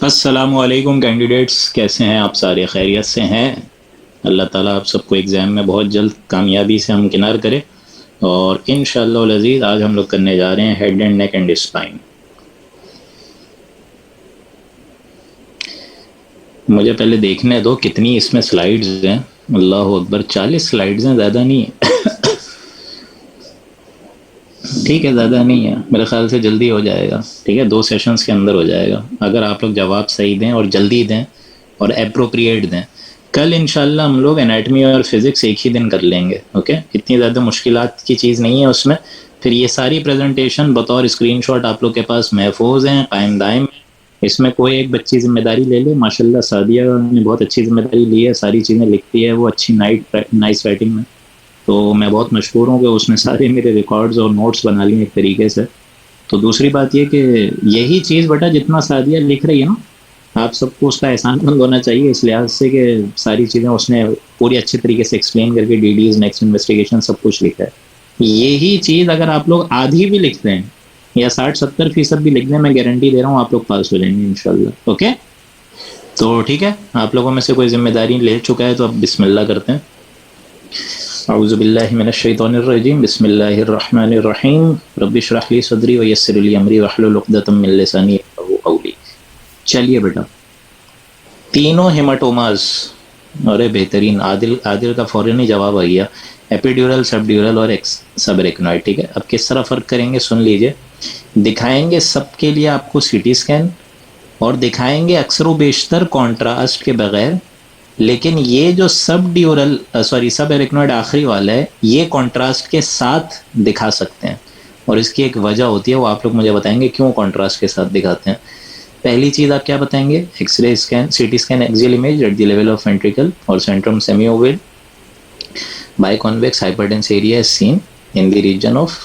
अस्सलामुअलैकुम कैंडिडेट्स, कैसे हैं आप? सारे खैरियत से हैं? अल्लाह ताला आप सबको एग्ज़ाम में बहुत जल्द कामयाबी से हमकिनार करे। और इंशाअल्लाह अज़ीज़ आज हम लोग करने जा रहे हैं head and neck and spine. मुझे पहले देखने दो कितनी इसमें स्लाइड्स हैं। अल्लाह अकबर, 40 स्लाइड्स हैं, ज़्यादा नहीं है। ठीक है, ज़्यादा नहीं है, मेरे ख्याल से जल्दी हो जाएगा। ठीक है, 2 सेशंस के अंदर हो जाएगा अगर आप लोग जवाब सही दें और जल्दी दें और एप्रोप्रिएट दें। कल इंशाल्लाह हम लोग एनाटमी और फिज़िक्स एक ही दिन कर लेंगे। ओके, इतनी ज़्यादा मुश्किलात की चीज़ नहीं है उसमें। फिर ये सारी प्रेजेंटेशन बतौर स्क्रीनशॉट आप लोग के पास महफूज हैं, कायम दायम। इसमें कोई एक बच्ची जिम्मेदारी ले ले। माशाल्लाह सादिया ने बहुत अच्छी जिम्मेदारी ली है, सारी चीज़ें लिखती है वो अच्छी नाइस राइटिंग में। तो मैं बहुत मशहूर हूँ कि उसने सारे मेरे रिकॉर्ड्स और नोट्स बना लिए एक तरीके से। तो दूसरी बात ये कि यही चीज़ बेटा जितना सादिया लिख रही है ना, आप सबको उसका एहसानमंद होना चाहिए इस लिहाज से कि सारी चीज़ें उसने पूरी अच्छे तरीके से एक्सप्लेन करके डीडीज नेक्स्ट इन्वेस्टिगेशन सब कुछ लिखा है। यही चीज़ अगर आप लोग आधी भी लिखते हैं या 60-70% भी लिख दें, मैं गारंटी दे रहा हूँ आप लोग पास हो जाएंगे इंशाल्लाह। ओके, तो ठीक है, आप लोगों में से कोई जिम्मेदारी ले चुका है तो अब बिस्मिल्लाह करते हैं। औज़ुबिल्लाहि मिनश्शैतानिर्रजीम, बिस्मिल्लाहिर्रहमानिर्रहीम, रब्बि इश्रह ली सदरी व यस्सिर ली अमरी वहलुल उक़दतम मिन लिसानी यफ़क़हू क़ौली। चलिए बेटा, तीनों हेमाटोमास, अरे बेहतरीन, आदिल आदिल का फ़ौरन ही जवाब आ गया। एपिड्यूरल, सबड्यूरल और एक्स सबरेक्नॉइड। ठीक है, अब किस तरह फ़र्क करेंगे सुन लीजिए। दिखाएंगे सबके लिए आपको सीटी स्कैन और दिखाएंगे अक्सर व बेशतर कॉन्ट्रास्ट के बगैर, लेकिन ये जो सब एरिकनॉइड आखिरी वाला है ये कॉन्ट्रास्ट के साथ दिखा सकते हैं। और इसकी एक वजह होती है, वो आप लोग मुझे बताएंगे क्यों कॉन्ट्रास्ट के साथ दिखाते हैं। पहली चीज़ आप क्या बताएंगे? X-ray scan, CT scan, axial image at the level of ventricle और centrum semi oval biconvex hyperdense area is seen in the region of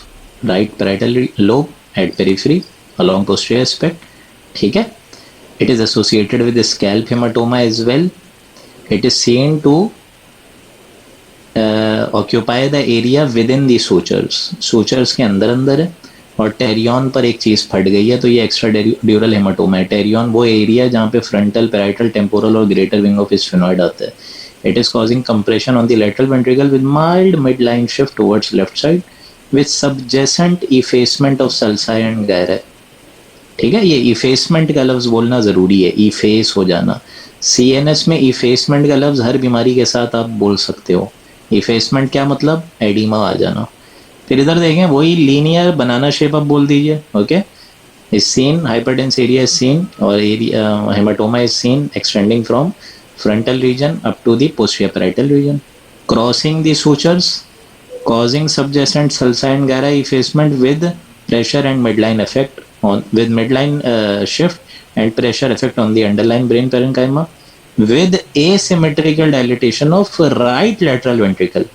right parietal lobe at periphery along posterior aspect. ठीक है, it is associated with scalp haematoma as well. It is seen to occupy the area within the sutures. Sutures के अंदर अंदर है और टेरियन पर एक चीज़ फट गई है, तो ये एक्स्ट्रा ड्यूरल हेमाटोमा है। टेरियन वो एरिया जहाँ पे फ्रंटल, पैराइटल, टेम्पोरल और ग्रेटर विंग ऑफ स्फेनॉइड आता है। It is causing compression on the lateral ventricle with mild midline shift towards left side with subjacent effacement of sulci and gyri. ठीक है, ये इफेसमेंट का लफ्ज़ बोलना ज़रूरी है, इफेस हो जाना। CNS में इफेसमेंट का लफ्ज़ हर बीमारी के साथ आप बोल सकते हो। इफेसमेंट क्या मतलब? एडिमा आ जाना। फिर इधर देखें, वही लीनियर बनाना शेप आप बोल दीजिए। Okay, is seen, hyperdense area is seen और haematoma is seen extending from frontal region up to the posterior parietal region, crossing the sutures, causing subjacent sulci and gyri effacement with pressure and midline effect on midline shift and pressure effect on the underlying brain parenchyma with asymmetrical dilatation of right lateral ventricle.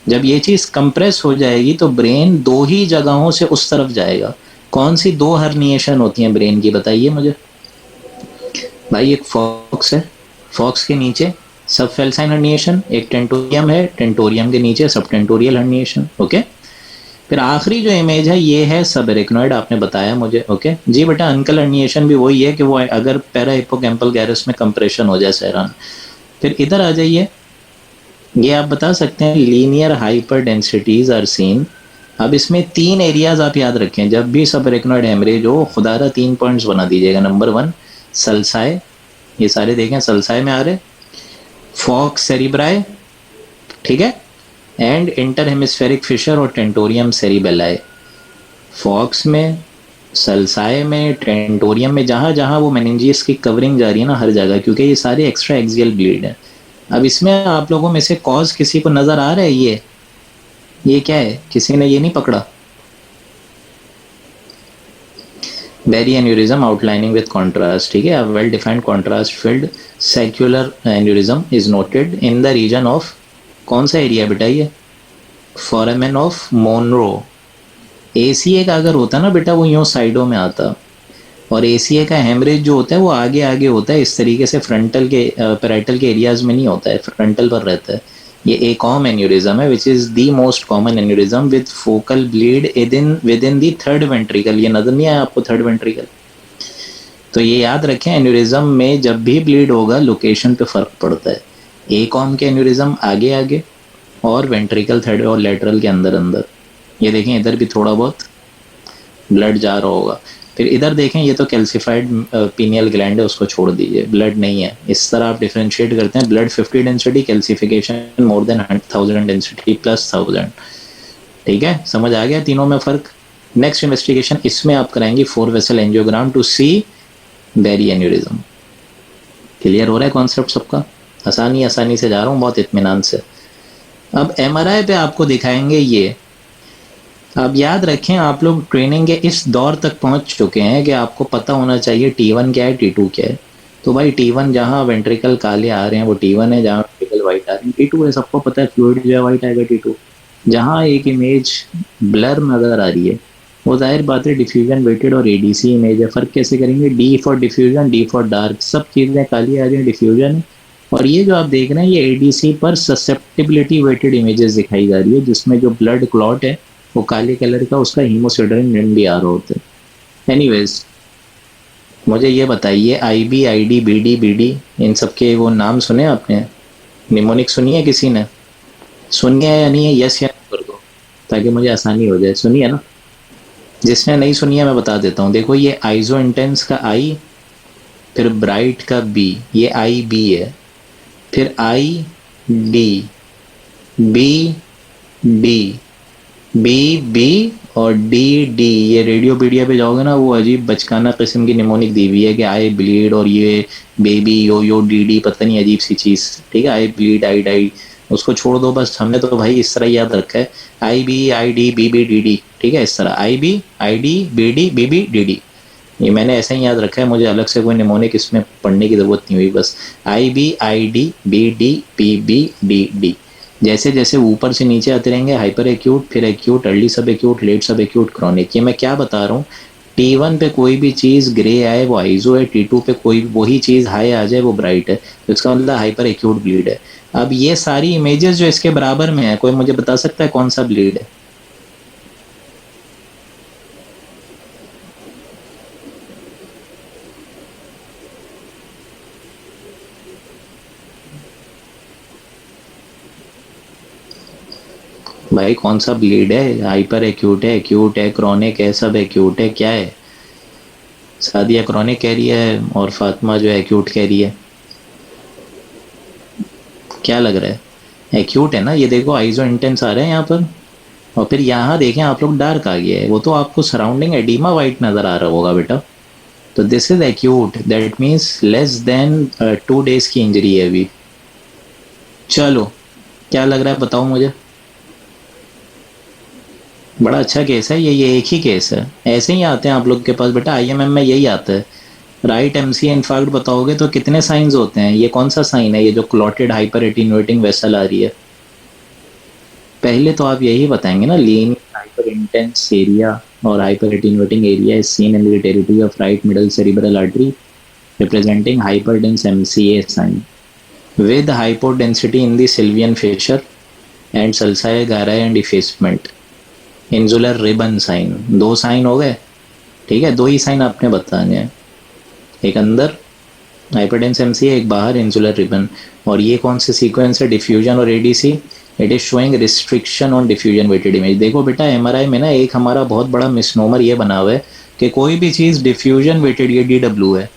जब ये चीज़ compress हो जाएगी तो brain दो ही जगहों से उस तरफ जाएगा। कौन सी दो हर्निएशन होती हैं ब्रेन की, बताइए मुझे भाई। एक फॉक्स है, फॉक्स के नीचे सब फेल्साइन हर्निएशन, एक टेंटोरियम है, टेंटोरियम के नीचे सब टेंटोरियल हर्निएशन। ओके, फिर आखिरी जो इमेज है ये है सब एरिकनॉइड, आपने बताया मुझे। ओके जी बेटा, अंकल हर्निएशन भी वही है कि वो अगर पैरा हिप्पोकैम्पल गैरस में कंप्रेशन हो जाए सहरान। फिर इधर आ जाइए, ये आप बता सकते हैं linear hyperdensities are seen. अब इसमें 3 एरियाज आप याद रखें, जब भी सब एरिकनॉइड हेमरेज हो खुदारा 3 पॉइंट्स बना दीजिएगा। नंबर 1 सल्साए, ये सारे देखें सल्साए में आ रहे, फॉक्स सेरिब्राई, ठीक है, एंड इंटर हेमिस्फेरिक फिशर और टेंटोरियम सेरिबेलाई। फॉक्स में, सल्साए में, टेंटोरियम में, जहाँ जहाँ वो मेनिंजियस की कवरिंग जा रही है ना हर जगह, क्योंकि ये सारे एक्स्ट्रा एक्सियल ब्लीड हैं। अब इसमें आप लोगों में से कॉज किसी को नज़र आ रहा है? ये क्या है? किसी ने ये नहीं पकड़ा? Berry aneurysm outlining with contrast, ठीक है। A well defined contrast filled secular aneurysm is noted in the region of, कौन सा एरिया बेटा ये? Foramen of Monro. ACA का अगर होता ना बेटा वो यूँ साइडों में आता, और ACA का हेमरेज जो होता है वो आगे आगे होता है, इस तरीके से फ्रंटल के पैराइटल के एरियाज में नहीं होता है, फ्रंटल पर रहता है। ये एकॉम एन्यूरिज्म है which is the most common aneurysm with focal bleed with in the third ventricle. ये नजर नहीं आया आपको थर्ड वेंट्रिकल? तो ये याद रखें, एन्यूरिज्म में जब भी ब्लीड होगा लोकेशन पे फर्क पड़ता है। एकॉम के एन्यूरिज्म आगे आगे और वेंट्रिकल थर्ड और लेटरल के अंदर अंदर। ये देखें इधर भी थोड़ा बहुत ब्लड जा रहा होगा। फिर इधर देखें, ये तो कैल्सिफाइड पीनियल ग्लैंड है, उसको छोड़ दीजिए, ब्लड नहीं है। इस तरह आप डिफरेंशिएट करते हैं, blood 50 density, calcification more than 1000 density plus 1000। ठीक है, समझ आ गया तीनों में फर्क। नेक्स्ट इन्वेस्टिगेशन इसमें आप कराएंगे 4 vessel angiogram to see berry aneurysm. Clear हो रहा है कॉन्सेप्ट सबका? आसानी से जा रहा हूँ, बहुत इत्मीनान से। अब एमआरआई पे आपको दिखाएंगे ये। अब याद रखें, आप लोग ट्रेनिंग के इस दौर तक पहुंच चुके हैं कि आपको पता होना चाहिए T1 क्या है, T2 क्या है। तो भाई T1 जहाँ वेंट्रिकल काले आ रहे हैं वो T1 है, जहाँ वेंट्रिकल वाइट आ रहे हैं T2 है। सबको पता है फ्लूइड जो है वाइट आएगा T2। जहाँ एक इमेज ब्लर नजर आ रही है वो जाहिर बात है डिफ्यूजन वेटेड और एडीसी इमेज है। फर्क कैसे करेंगे? D for diffusion, D for dark, सब चीजें काली आ रही है डिफ्यूजन है। और ये जो आप देख रहे हैं ये एडीसी पर ससेप्टिबिलिटी वेटेड इमेजेस दिखाई जा रही है, जिसमें जो ब्लड क्लॉट है वो काले कलर का, उसका हीमोसिडरिन रिम भी आ रहा होता है। एनीवेज, मुझे ये बताइए आईबी, आईडी, बीडी, बीडी, इन सब के वो नाम सुने आपने? निमोनिक सुनी है किसी ने? सुनी है या नहीं है? यस या नो कर दो ताकि मुझे आसानी हो जाए। सुनी है ना? जिसने नहीं सुनी है मैं बता देता हूँ। देखो ये आइजो इंटेंस का आई, फिर ब्राइट का बी, ये आई बी है, फिर I D, B D, B B और डी डी। ये रेडियोपीडिया पे जाओगे ना, वो अजीब बचकाना किस्म की निमोनिक दी हुई है कि आई ब्लीड और ये बेबी यो यो डी डी, पता नहीं अजीब सी चीज़। ठीक है, आई ब्लीड, आई डाई, उसको छोड़ दो बस। हमने तो भाई इस तरह याद रखा है, I B, I D, B B, D D. ठीक है, इस तरह I B, I D, B D, B B, D D. ये मैंने ऐसा ही याद रखा है, मुझे अलग से कोई निमोनिक इसमें पढ़ने की ज़रूरत नहीं हुई। बस I B, I D, B D, B B, D D. जैसे जैसे ऊपर से नीचे आते रहेंगे, हाइपर एक्यूट, फिर acute, early sub acute, late sub acute, chronic. ये मैं क्या बता रहा हूँ, T1 पे कोई भी चीज़ ग्रे आए वो आइजो है, T2 पे कोई वही चीज़ हाई आ जाए वो ब्राइट है, तो इसका मतलब हाइपर एक्यूट ब्लीड है। अब ये सारी इमेजेस जो इसके बराबर में है, कोई मुझे बता सकता है कौन सा ब्लीड है? भाई कौन सा ब्लीड है? हाइपर एक्यूट है, क्रॉनिक है, सब एक्यूट है, क्या है? सादिया क्रॉनिक कह रही है और फातिमा जो है एक्यूट कह रही है। क्या लग रहा है? एक्यूट है ना? ये देखो आइजो इंटेंस आ रहे हैं यहाँ पर, और फिर यहाँ देखें आप लोग डार्क आ गया है, वो तो आपको सराउंडिंग एडिमा वाइट नज़र आ रहा होगा बेटा। तो this is acute, that means less than 2 days की इंजरी है अभी। चलो, क्या लग रहा है बताओ मुझे? बड़ा अच्छा केस है ये एक ही केस है। ऐसे ही आते हैं आप लोग के पास बेटा, आईएमएम में यही आता है। राइट एमसी इनफैक्ट बताओगे तो कितने साइंस होते हैं? ये कौन सा साइन है, ये जो क्लॉटेड हाइपर एटीन्यूएटिंग वेसल आ रही है? पहले तो आप यही बताएंगे ना, लीन हाइपर इंटेंस एरिया और hyper attenuating area is seen in the territory of right middle cerebral artery representing hyperdense MCA sign with hypodensity in the sylvian fissure and sulci gyri and effacement, insular ribbon sign. 2 sign हो गए, ठीक है, 2 ही sign आपने बताने हैं, एक अंदर हाइपरडेंस MC है, एक बाहर इंजुलर रिबन। और ये कौन से सीक्वेंस है? डिफ्यूजन और ADC. It is showing restriction on diffusion weighted image. देखो बेटा एमआरआई में ना एक हमारा बहुत बड़ा मिसनोमर ये बना हुआ है कि कोई भी चीज़ डिफ्यूजन वेटेड, ये डीडब्ल्यू है,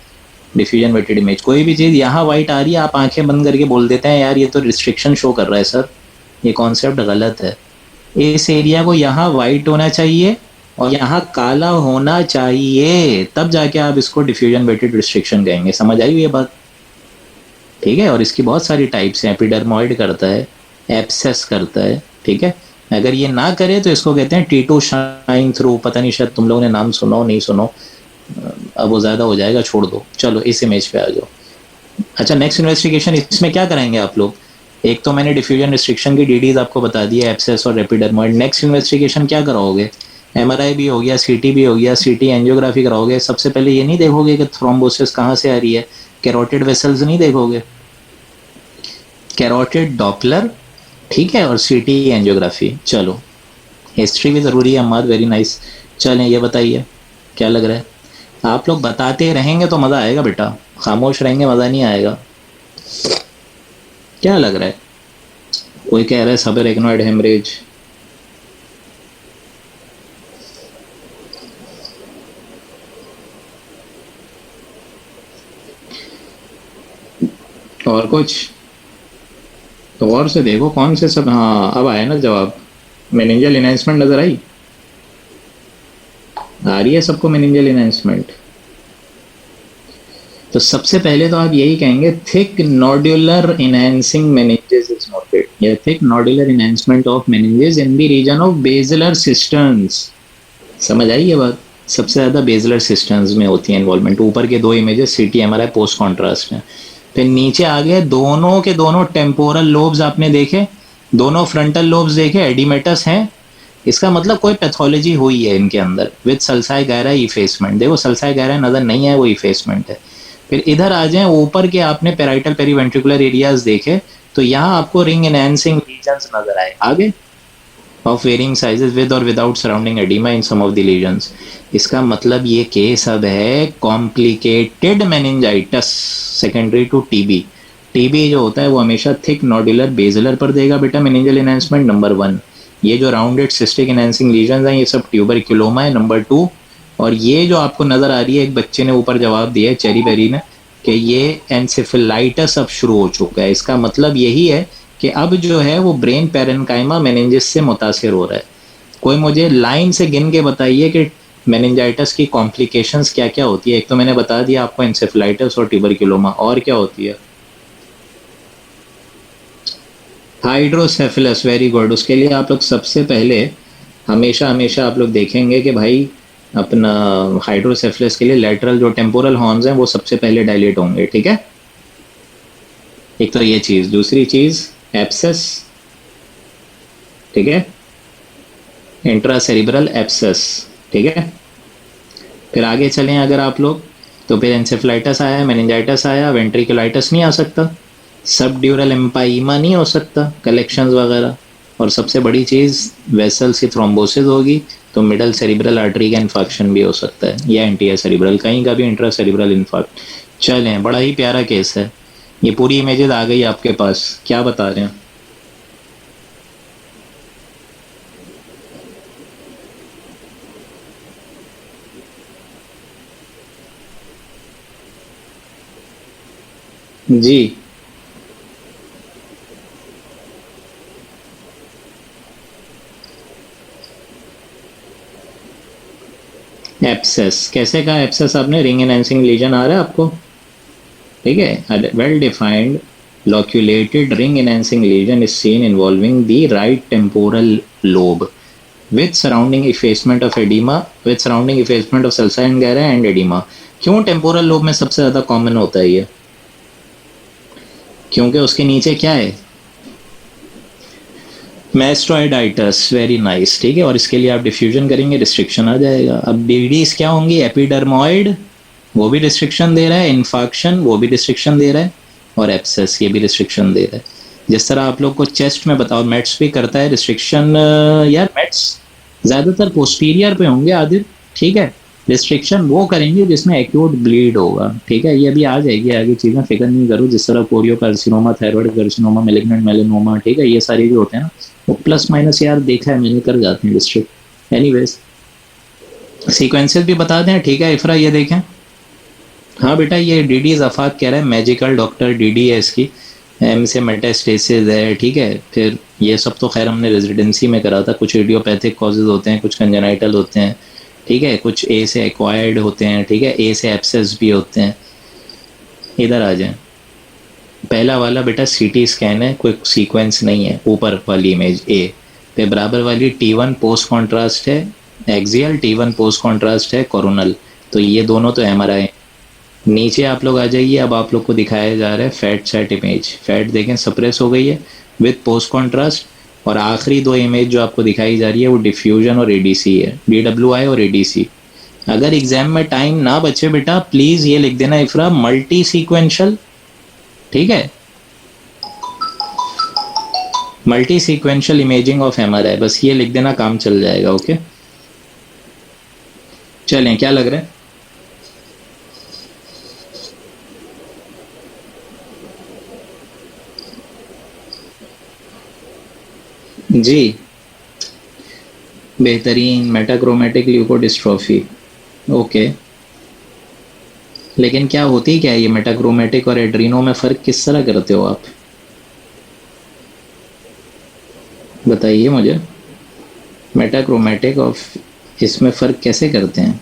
डिफ्यूजन वेटेड इमेज, कोई भी चीज़ यहाँ वाइट आ रही है, आप आंखें बंद करके बोल देते हैं यार ये तो रिस्ट्रिक्शन शो कर रहा है। सर ये कॉन्सेप्ट गलत है। इस एरिया को यहाँ वाइट होना चाहिए और यहाँ काला होना चाहिए, तब जाके आप इसको डिफ्यूजन वेटेड रिस्ट्रिक्शन कहेंगे। समझ आई ये बात? ठीक है, और इसकी बहुत सारी टाइप्स हैं। एपिडर्मोइड करता है, एब्सेस करता है, ठीक है। अगर ये ना करे तो इसको कहते हैं T2 शाइन थ्रू। पता नहीं शायद तुम लोगों ने नाम सुनो नहीं सुनो, अब वो ज़्यादा हो जाएगा, छोड़ दो। चलो इस इमेज पे आ जाओ। अच्छा, नेक्स्ट इन्वेस्टिगेशन इसमें क्या कराएंगे आप लोग? एक तो मैंने डिफ्यूजन रिस्ट्रिक्शन की डीडीज आपको बता दिया, एब्सेस और एपिडर्मोइड। नेक्स्ट इन्वेस्टिगेशन क्या कराओगे? एमआरआई भी हो गया, सीटी भी हो गया, सीटी एंजियोग्राफी कराओगे। सबसे पहले ये नहीं देखोगे कि थ्रोम्बोसिस कहाँ से आ रही है, कैरोटिड वेसल्स नहीं देखोगे, कैरोटिड डॉपलर, ठीक है, और सीटी एंजियोग्राफी। चलो हिस्ट्री भी ज़रूरी है अम्माद, वेरी नाइस। चलें ये बताइए क्या लग रहा है? आप लोग बताते रहेंगे तो मज़ा आएगा बेटा, खामोश रहेंगे मज़ा नहीं आएगा। क्या लग रहा है? कोई कह रहा है सबर एग्नोइड हेमरेज। और कुछ? तो और से देखो कौन से सब, हाँ अब आया ना जवाब। मेनिंजियल इनहेंसमेंट नजर आई? आ रही है सबको मेनिंजियल इनहेंसमेंट? तो सबसे पहले तो आप यही कहेंगे thick nodular enhancing meninges is noted, या thick nodular enhancement of meninges in the region of basilar systems. समझ आई ये बात? सबसे ज्यादा बेजलर सिस्टम्स में होती है इन्वॉल्वमेंट। ऊपर के दो images CT MRI post contrast में। फिर नीचे आ गए दोनों के दोनों टेम्पोरल लोब्स आपने देखे, दोनों फ्रंटल लोब्स देखे, एडिमेटस हैं। इसका मतलब कोई पैथोलॉजी हुई है इनके अंदर विद सल्साई गैरा इफेसमेंट। देखो सल्साई गैरा नजर नहीं है, वो इफेसमेंट है। फिर इधर आ जाए ऊपर के, आपने पेराइटल पेरीवेंट्रिकुलर एरियाज देखे, तो यहाँ आपको रिंग एनहांसिंग लीजन्स नजर आए आगे, ऑफ वेरिंग साइजेस विद और without surrounding oedema in some of the lesions. इसका मतलब ये केस अब है complicated meningitis secondary to TB. TB जो होता है वो हमेशा थिक नोडुलर बेजलर पर देगा बेटा मेनिंजल एनहांसमेंट, नंबर 1। ये जो राउंडेड सिस्टिक एनहांसिंग लीजन्स हैं ये सब ट्यूबरक्यूलोमा है, नंबर 2। और ये जो आपको नजर आ रही है, एक बच्चे ने ऊपर जवाब दिया है चेरी बेरी ने, कि ये एनसेफेलाइटिस अब शुरू हो चुका है। इसका मतलब यही है कि अब जो है वो ब्रेन पेरेन्काइमा मेनिंजिस से मुतासिर हो रहा है। कोई मुझे लाइन से गिन के बताइए कि मेनिंजाइटिस की कॉम्प्लिकेशंस क्या क्या होती है। एक तो मैंने बता दिया आपको एनसेफेलाइटिस और ट्यूबरक्यूलोमा, और क्या होती है? Hydrocephalus, very good. उसके लिए आप लोग सबसे पहले हमेशा हमेशा आप लोग देखेंगे कि भाई अपना हाइड्रोसेफेलस के लिए लेटरल जो टेम्पोरल हॉर्न्स हैं वो सबसे पहले डायलेट होंगे, ठीक है। एक तो ये चीज, दूसरी चीज एप्सेस, ठीक है, इंट्रासेरिब्रल एप्सेस, ठीक है। फिर आगे चलें अगर आप लोग, तो फिर एंसेफ्लाइटिस आया, मेनिंजाइटिस आया, वेंट्रिकुलाइटिस नहीं आ सकता, सब ड्यूरल एम्पाइमा नहीं हो सकता, कलेक्शंस वगैरह, और सबसे बड़ी चीज़ वेसल्स की थ्रोम्बोसिस होगी, तो मिडल सेरिब्रल आर्टरी का इन्फेक्शन भी हो सकता है, या एंटीरियर सेरिब्रल, कहीं का भी इंट्रा सेरिब्रल इन्फेक्ट। चलें, बड़ा ही प्यारा केस है। ये पूरी इमेजेस आ गई आपके पास, क्या बता रहे हैं? जी, एप्सेस कैसे कहा? एप्सेस आपने, रिंग एनहांसिंग लीजन आ रहा है आपको, ठीक है। Well defined loculated ring enhancing lesion is seen involving the right temporal lobe with surrounding effacement of edema, with surrounding effacement of sulci and gyra and edema। क्यों temporal lobe में सबसे ज्यादा कॉमन होता है ये? क्योंकि उसके नीचे क्या है? मैस्ट्रोइडाइटस, वेरी नाइस, ठीक है। और इसके लिए आप डिफ्यूजन करेंगे, रिस्ट्रिक्शन आ जाएगा। अब डीडीज क्या होंगी? एपिडर्मोइड, वो भी रिस्ट्रिक्शन दे रहा है, इन्फाक्शन वो भी रिस्ट्रिक्शन दे रहा है, और एप्सेस ये भी रिस्ट्रिक्शन दे रहा है। जिस तरह आप लोग को चेस्ट में बताओ, मेट्स भी करता है रिस्ट्रिक्शन। यार मेट्स ज्यादातर पोस्टीरियर पे होंगे आदिर, ठीक है। रिस्ट्रिक्शन वो करेंगे जिसमें एक्यूट ब्लीड होगा, ठीक है। ये भी आ जाएगी आगे चीजें, फिक्र नहीं करो। जिस तरह chorio carcinoma, thyroid carcinoma, malignant melanoma, ठीक है, ये सारे जो होते हैं ना, वो प्लस माइनस यार देखा है मैंने, कर जाते हैं डिस्ट्रिक्ट। एनीवेज सीक्वेंसेस भी बता दें, ठीक है। इफ्रा ये देखें, हाँ बेटा, ये डीडी जफात कह रहा है मैजिकल डॉक्टर डीडी है इसकी, एम से मेटास्टेसिस है, ठीक है। फिर ये सब तो खैर हमने रेजिडेंसी में करा था। कुछ इडियोपैथिक कॉजेज होते हैं, कुछ कंजेनाइटल होते हैं, ठीक है, कुछ ए से एक्वायर्ड होते हैं, ठीक है, ए से एब्सेस भी होते हैं। इधर आ जाए, पहला वाला बेटा सीटी स्कैन है, कोई सीक्वेंस नहीं है। ऊपर वाली इमेज ए पे बराबर वाली T1 पोस्ट कॉन्ट्रास्ट है एक्सियल, T1 पोस्ट कॉन्ट्रास्ट है कोरोनल, तो ये दोनों तो एमआरआई। नीचे आप लोग आ जाइए, अब आप लोग को दिखाया जा रहा है फैट सेट इमेज। फैट देखें सप्रेस हो गई है विद पोस्ट कॉन्ट्रास्ट। और आखिरी दो इमेज जो आपको दिखाई जा रही है वो डिफ्यूजन और एडीसी है, DWI और एडीसी। अगर एग्जाम में टाइम ना बचे बेटा, प्लीज ये लिख देना इफ्रा, मल्टी सीक्वेंशियल, ठीक है, multi sequential imaging of MRI, बस ये लिख देना, काम चल जाएगा। ओके, चलें, क्या लग रहा है? जी, बेहतरीन मेटाक्रोमेटिक ल्यूकोडिस्ट्रॉफी। ओके, लेकिन क्या होती क्या है ये मेटाक्रोमेटिक और एड्रीनो में फ़र्क किस तरह करते हो आप? बताइए मुझे। मेटाक्रोमेटिक और इसमें फ़र्क कैसे करते हैं?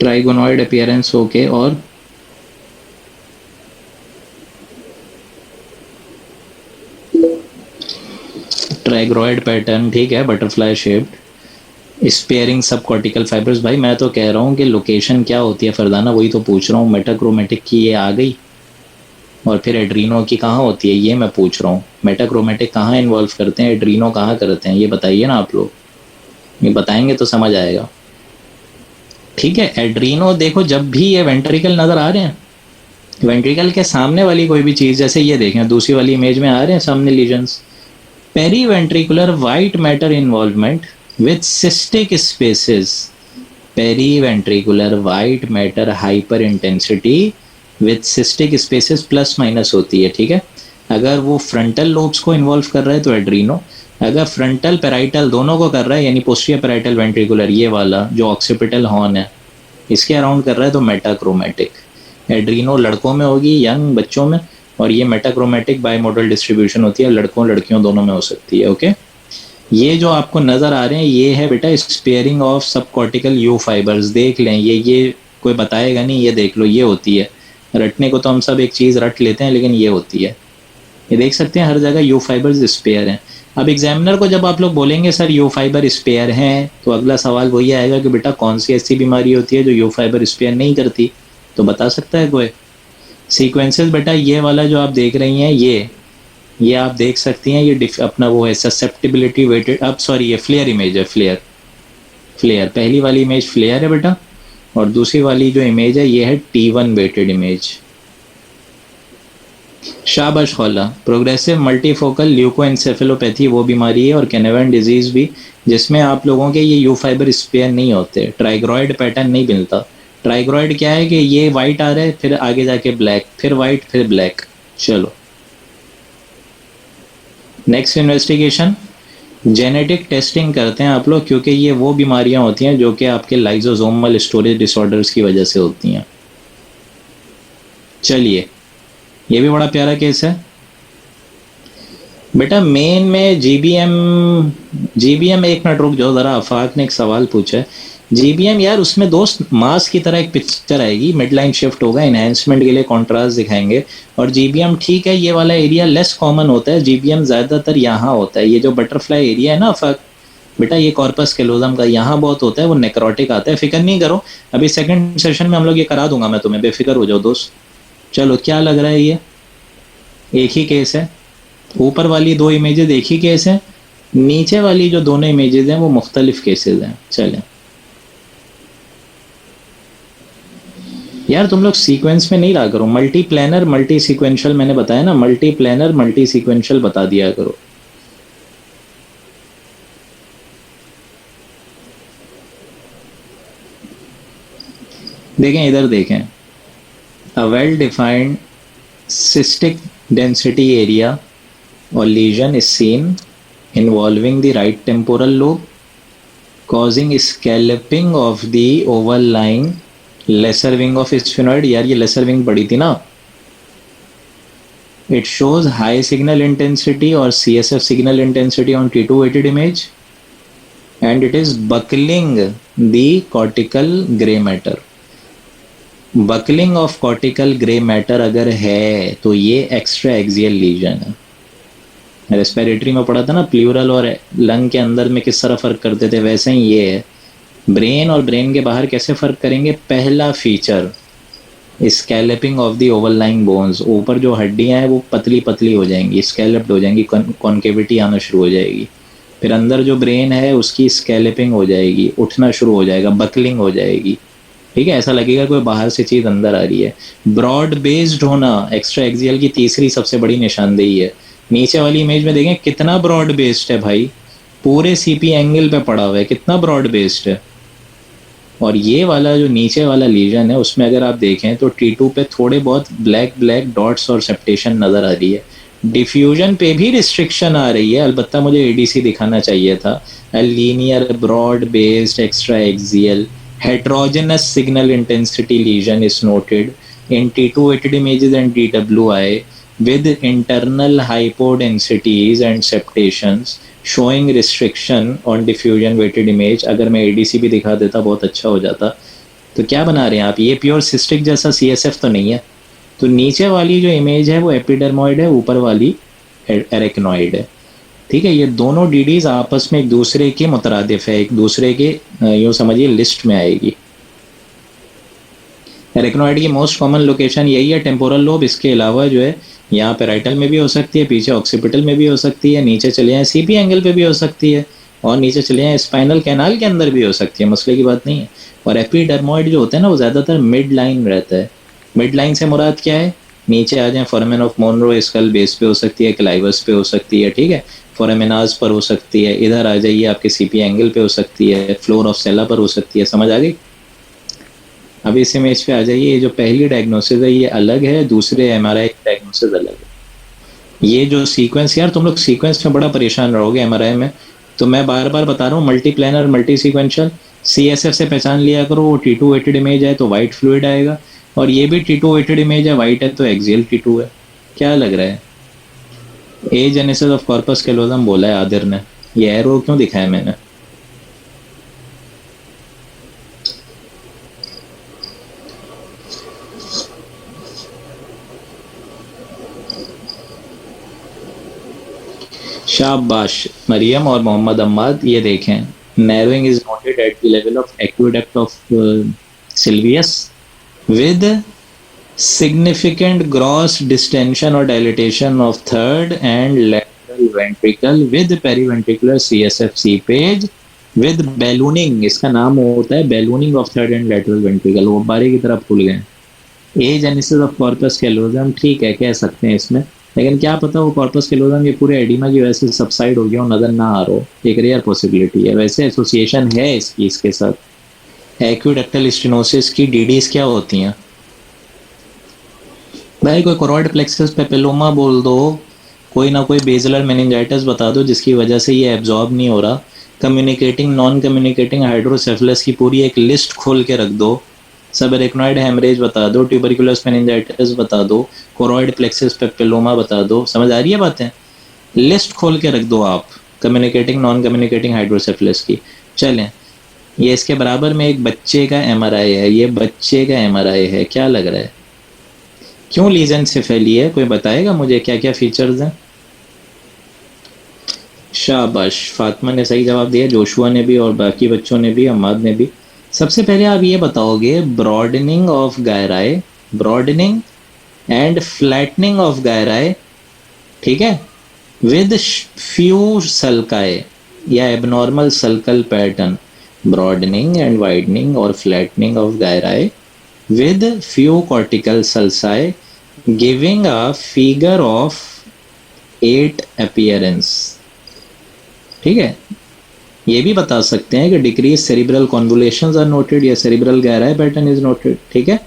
ट्राइगोनॉइड अपीयरेंस ओके, और ट्राइग्रॉइड पैटर्न ठीक है, बटरफ्लाई शेप्ड, स्पेयरिंग सब कॉर्टिकल फाइबर्स। भाई मैं तो कह रहा हूँ कि लोकेशन क्या होती है फरदाना, वही तो पूछ रहा हूँ। मेटाक्रोमेटिक की ये आ गई, और फिर एड्रीनो की कहाँ होती है ये मैं पूछ रहा हूँ। मेटाक्रोमेटिक कहाँ इन्वॉल्व करते हैं, एड्रीनो कहाँ करते हैं, ये बताइए ना आप लोग। ये बताएंगे तो समझ आएगा। ठीक है, एड्रीनो देखो, जब भी ये वेंट्रिकल नज़र आ रहे हैं, वेंट्रिकल के सामने वाली कोई भी चीज़, जैसे ये देखें दूसरी वाली इमेज में आ रहे हैं सामने lesions, periventricular white matter involvement with cystic spaces. Periventricular white matter hyper intensity with cystic spaces plus minus होती है, ठीक है। अगर वो फ्रंटल लोब्स को इन्वॉल्व कर रहा है तो एड्रीनो, अगर फ्रंटल पेराइटल दोनों को कर रहा है, यानी पोस्टीरियर पेराइटल वेंट्रिकुलर ये वाला जो ऑक्सीपिटल हॉर्न है इसके अराउंड कर रहा है, तो मेटाक्रोमेटिक। एड्रीनो लड़कों में होगी, यंग बच्चों में, और ये मेटाक्रोमेटिक बायमोडल डिस्ट्रीब्यूशन होती है, लड़कों लड़कियों दोनों में हो सकती है। ओके, ये जो आपको नज़र आ रहे हैं ये है बेटा स्पेयरिंग ऑफ सब कॉर्टिकल यू फाइबर्स। देख लें, ये कोई बताएगा नहीं, ये देख लो, ये होती है। रटने को तो हम सब एक चीज़ रट लेते हैं, लेकिन ये होती है। ये देख सकते हैं हर जगह यू फाइबर्स स्पेयर हैं। अब एग्जामिनर को जब आप लोग बोलेंगे सर यू फाइबर स्पेयर हैं, तो अगला सवाल वही आएगा कि बेटा कौन सी ऐसी बीमारी होती है जो यू फाइबर स्पेयर नहीं करती, तो बता सकता है कोई? सीक्वेंसेस बेटा ये वाला जो आप देख रही हैं, ये आप देख सकती हैं, ये अपना वो है ससेप्टिबिलिटी वेटेड, अब सॉरी ये फ्लेयर इमेज है, फ्लेयर पहली वाली इमेज फ्लेयर है बेटा, और दूसरी वाली जो इमेज है ये है T1 वेटेड इमेज। शाबाश खौला। प्रोग्रेसिव मल्टीफोकल ल्यूकोएन्सेफेलोपैथी वो बीमारी है, और कैनेवन डिजीज भी, जिसमें आप लोगों के ये यू फाइबर स्पेयर नहीं होते, ट्राइग्रॉइड पैटर्न नहीं मिलता। ट्राइग्रॉइड क्या है कि ये वाइट आ रहा है, फिर आगे जाके ब्लैक, फिर वाइट, फिर ब्लैक। चलो नेक्स्ट इन्वेस्टिगेशन, जेनेटिक टेस्टिंग करते हैं आप लोग, क्योंकि ये वो बीमारियां होती हैं जो कि आपके लाइजोसोमल स्टोरेज डिसऑर्डर्स की वजह से होती हैं। चलिए, ये भी बड़ा प्यारा केस है बेटा। मेन में जीबीएम एक मिनट रुक जाओ ज़रा, आफाक ने एक सवाल पूछा है। जीबीएम यार उसमें दोस्त मास की तरह एक पिक्चर आएगी, मिड लाइन शिफ्ट होगा, इन्हेंसमेंट के लिए कॉन्ट्रास्ट दिखाएंगे। और जीबीएम ठीक है, ये वाला एरिया लेस कॉमन होता है, जीबीएम ज़्यादातर यहाँ होता है। ये जो बटरफ्लाई एरिया है ना आफाक बेटा, ये कॉर्पस कैलोजम का यहाँ बहुत होता है, वो नेक्रोटिक आता है। फिक्र नहीं करो, अभी सेकंड सेशन में हम लोग ये करा दूंगा मैं तुम्हें, बेफिक्र हो जाओ दोस्त। चलो क्या लग रहा है, ये एक ही केस है। ऊपर वाली दो इमेजेस एक ही केस है, नीचे वाली जो दोनों इमेजेस हैं वो मुख्तलिफ केसेस हैं। चलें यार, तुम लोग सीक्वेंस में नहीं रहा करो, मल्टी प्लानर मल्टी सीक्वेंशियल मैंने बताया ना, मल्टी प्लानर मल्टी सीक्वेंशियल बता दिया करो। देखें इधर देखें, a well defined cystic density area or lesion is seen involving the right temporal lobe, causing scalloping of the overlying lesser wing of sphenoid। यार ये lesser wing पड़ी थी ना। It shows high signal intensity or CSF signal intensity on T2 weighted image, and it is buckling the cortical gray matter। Buckling of cortical grey matter अगर है तो ये extra axial legion है। Respiratory में पढ़ा था ना, प्लूरल और लंग के अंदर में किस तरह फ़र्क करते थे, वैसे ही ये है। ब्रेन और ब्रेन के बाहर कैसे फ़र्क करेंगे, पहला feature scalloping of the overlying bones. ऊपर जो हड्डियाँ हैं वो पतली पतली हो जाएंगी, स्कैलप्ड हो जाएंगी, कॉन्केविटी आना शुरू हो जाएगी। फिर अंदर जो ब्रेन है उसकी स्कैलपिंग हो जाएगी, उठना शुरू हो जाएगा, बकलिंग हो जाएगी। ठीक है, ऐसा लगेगा कोई बाहर से चीज़ अंदर आ रही है। ब्रॉड बेस्ड होना एक्स्ट्रा एक्सियल की तीसरी सबसे बड़ी निशानदेही है। नीचे वाली इमेज में देखें कितना ब्रॉड बेस्ड है भाई, पूरे सीपी एंगल पे पड़ा हुआ है, कितना ब्रॉड बेस्ड है। और ये वाला जो नीचे वाला लीजन है उसमें अगर आप देखें तो T2 पे थोड़े बहुत ब्लैक ब्लैक डॉट्स और सेप्टेशन नज़र आ रही है। डिफ्यूजन पे भी रिस्ट्रिक्शन आ रही है, अलबत्ता मुझे एडीसी दिखाना चाहिए था। Linear broad based extra axial heterogeneous signal intensity lesion is noted in T2-weighted images and DWI with internal hypodensities and septations showing restriction on diffusion weighted image। अगर मैं ADC भी दिखा देता बहुत अच्छा हो जाता। तो क्या बना रहे हैं आप, ये प्योर सिस्टिक जैसा CSF तो नहीं है। तो नीचे वाली जो इमेज है वो एपिडर्मॉइड है, ऊपर वाली एरेक्नॉइड है। ठीक है, ये दोनों डीडीज आपस में एक दूसरे के मुतरादिफ है, एक दूसरे के यूँ समझिए लिस्ट में आएगी। एरेक्नॉइड की मोस्ट कॉमन लोकेशन यही है, टेम्पोरल लोब। इसके अलावा जो है यहाँ पेराइटल में भी हो सकती है, पीछे ऑक्सीपिटल में भी हो सकती है, नीचे चले जाएँ सीपी एंगल पे भी हो सकती है, और नीचे चले जाएँ स्पाइनल कैनाल के अंदर भी हो सकती है, मसले की बात नहीं है। और एपिडर्मॉइड जो होता है ना वो ज़्यादातर मिड लाइन रहता है। मिड लाइन से मुराद क्या है, नीचे आ जाए foramen of Monro skull base पे हो सकती है, क्लाइवस पे हो सकती है, ठीक है, फोरामेनाज पर हो सकती है, इधर आ जाइए आपके सीपी एंगल पे हो सकती है, फ्लोर ऑफ सेला पर हो सकती है। समझ आ गई। अब इस इमेज पे आ जाइए, ये जो पहली डायग्नोसिस है ये अलग है, दूसरे एमआरआई की डायग्नोसिस अलग है। ये जो सीक्वेंस, यार तुम लोग सीक्वेंस में बड़ा परेशान रहोगे एमआरआई में, तो मैं बार बार बता रहा हूँ, multi planar multi sequential CSF से पहचान लिया करो। वो T2 वेटेड इमेज है तो वाइट फ्लूइड आएगा, और ये भी T2 वेटेड इमेज है, वाइट है तो एक्सियल T2 है। क्या लग रहा है, एजेनेसिस ऑफ कॉर्पस कैलोजम बोला है आदिर ने, ये एरो क्यों दिखाया मैंने। शाबाश मरियम और मोहम्मद अम्माद, ये देखें, narrowing is noted eight the level of aqueduct of Silvius with significant gross distension or dilatation of third and lateral ventricle with periventricular CSF seepage with ballooning। इसका नाम होता है ballooning of third and lateral ventricle। वो बारी की तरफ भूल गए। एजेनेसिस ऑफ कॉर्पस कैलोजम ठीक है, कह सकते हैं इसमें, लेकिन क्या पता वो कॉर्पस कैलोजम ये पूरे एडिमा की वजह से सबसाइड हो गया हो, नजर ना आ रहा हो, एक रेयर पॉसिबिलिटी है। वैसे एसोसिएशन है इसकी इसके साथ। एक्विडक्टल स्टेनोसिस की डीडीज क्या होती हैं भाई, कोई कोरोइड प्लेक्सस पेपिलोमा बोल दो, कोई ना कोई बेजलर मेनिंजाइटिस बता दो जिसकी वजह से ये एब्जॉर्ब नहीं हो रहा। कम्युनिकेटिंग नॉन कम्युनिकेटिंग हाइड्रोसेफलस की पूरी एक लिस्ट खोल के रख दो। सब एरेक्नॉइड हेमरेज बता दो, ट्यूबरकुलस मेनिंजाइटिस बता दो, कोरोइड प्लेक्सस पेपिलोमा बता दो। समझ आ रही है बातें, लिस्ट खोल के रख दो आप कम्युनिकेटिंग नॉन कम्युनिकेटिंग हाइड्रोसेफलस की। चलें, ये इसके बराबर में एक बच्चे का एमआरआई है, ये बच्चे का एमआरआई है। क्या लग रहा है, क्यों लीजन से फैली है, कोई बताएगा मुझे क्या क्या फीचर्स हैं। शाबाश, फातिमा ने सही जवाब दिया, जोशुआ ने भी और बाकी बच्चों ने भी, अम्माद ने भी। सबसे पहले आप ये बताओगे, broadening of gyri, broadening and flattening of gyri, ठीक है, विद फ्यू सल्काए या abnormal sulcal pattern. Broadening and widening और flattening of gyri with few cortical sulci giving a figure of 8 appearance। ठीक है, ये भी बता सकते हैं कि डिक्रीज सेरिब्रल कॉन्वोल्यूशंस आर नोटेड या सेरिब्रल गायराई पैटर्न इज नोटेड। ठीक है,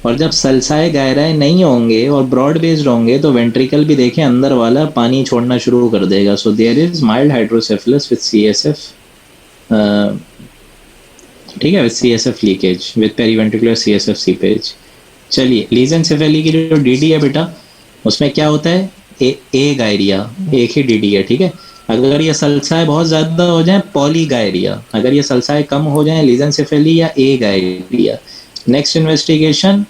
और जब सल्साए गायराई नहीं होंगे और ब्रॉड बेस्ड होंगे तो वेंट्रिकल भी देखें अंदर वाला पानी छोड़ना शुरू कर देगा। So there is mild hydrocephalus with CSF, ठीक है, with CSF leakage with periventricular CSF seepage. चलिए, लीजन सेफेली की जो डीडी है बेटा, उसमें क्या होता है, ए गायरिया, एक ही डीडी है। ठीक है, अगर ये सल्साए बहुत ज़्यादा हो जाए पॉली गायरिया, अगर ये सल्साए कम हो जाए लीजन सेफेली या ए गायरिया। नेक्स्ट इन्वेस्टिगेशन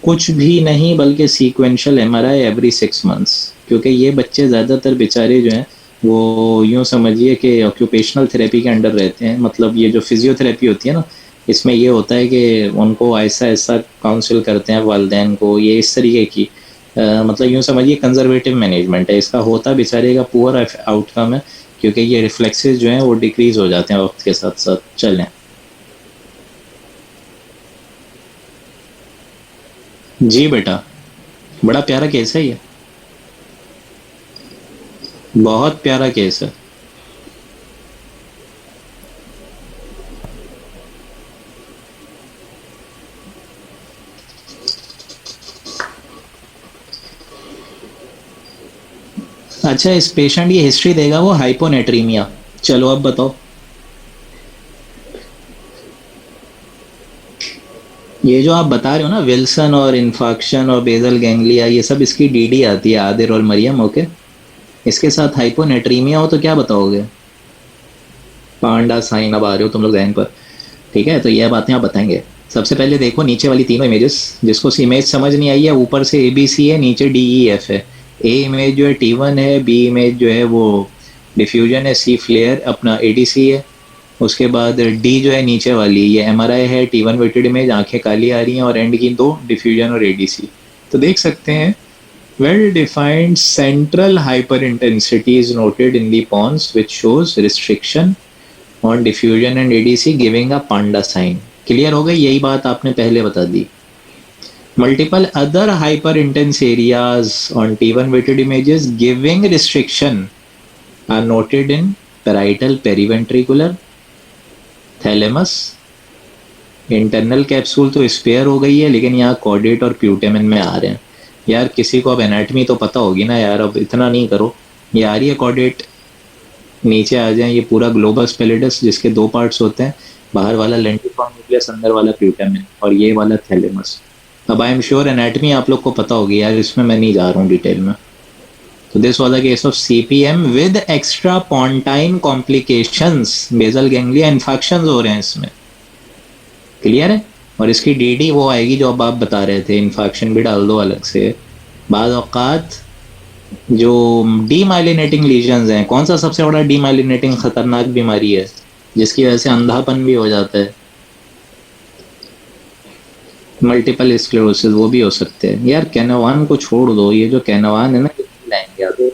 कुछ भी नहीं बल्कि सीक्वेंशियल MRI एवरी 6 मंथ्स, क्योंकि ये बच्चे ज़्यादातर बेचारे जो हैं वो यूँ समझिए कि ऑक्यूपेशनल थेरेपी के अंडर रहते हैं। मतलब ये जो फिजियोथेरेपी होती है ना, इसमें ये होता है कि उनको ऐसा ऐसा काउंसिल करते हैं वालदैन को, ये इस तरीके की मतलब यूँ समझिए कंजर्वेटिव मैनेजमेंट है इसका। होता बेचारे का पुअर आउटकम है, क्योंकि ये रिफ्लेक्सेस जो हैं वो डिक्रीज हो जाते हैं वक्त के साथ साथ। चलें जी बेटा, बड़ा प्यारा केस है ये, बहुत प्यारा केस है। अच्छा, इस पेशेंट की हिस्ट्री देगा वो हाइपोनेट्रीमिया। चलो अब बताओ, ये जो आप बता रहे हो ना विल्सन और इन्फाक्शन और बेजल गैंग्लिया, ये सब इसकी डीडी आती है, आदिर और मरियम। ओके, इसके साथ हाइपोनेट्रीमिया हो तो क्या बताओगे? पांडा साइन, अब आ रहे हो तुम लोग जहन पर। ठीक है, तो ये बातें आप बताएंगे। सबसे पहले देखो नीचे वाली तीनों इमेजेस, जिसको इमेज समझ नहीं आई है, ऊपर से ए बी सी है, नीचे डी ई एफ है। ए इमेज जो है T1 है, बी इमेज जो है वो डिफ्यूजन है, सी फ्लेयर अपना ADC है। उसके बाद डी जो है नीचे वाली, ये MRI है, T1 वेटेड इमेज, आंखें काली आ रही हैं, और एंड की दो डिफ्यूजन और ADC। तो देख सकते हैं well defined central hyperintensity is noted in the pons which shows restriction on diffusion and ADC giving a panda sign। Clear हो गई? यही बात आपने पहले बता दी। Multiple other hyperintense areas on T1 weighted images giving restriction are noted in parietal periventricular thalamus। Internal capsule तो spare हो गई है, लेकिन यहाँ कॉर्डेट और प्यूटेमिन में आ रहे हैं। यार किसी को अब एनाटमी तो पता होगी ना यार, अब इतना नहीं करो। ये आ रही है कॉर्डेट, नीचे आ जाए, ये पूरा ग्लोबस पेलिडस जिसके दो पार्ट्स होते हैं, बाहर वाला लेंटिफॉर्म न्यूक्लियस, अंदर वाला प्यूटेमिन, और ये वाला थैलेमस। अब आई एम श्योर एनाटमी आप लोग को पता होगी यार, इसमें मैं नहीं जा रहा हूँ डिटेल में। तो this was the case of CPM with extra pontine complications, basal ganglia infections हो रहे हैं इसमें। क्लियर है? और इसकी DD वो आएगी जो अब आप बता रहे थे, इन्फेक्शन भी डाल दो अलग से। बाद औकात जो डीमाइलिनेटिंग लीजन्स हैं, कौन सा सबसे बड़ा डीमाइलिनेटिंग खतरनाक बीमारी है जिसकी वजह से अंधापन भी हो जाता है? मल्टीपल स्क्लेरोसिस, वो भी हो सकते हैं। यार कैनावान को छोड़ दो, ये जो कैनावान है ना, लाएंगे तो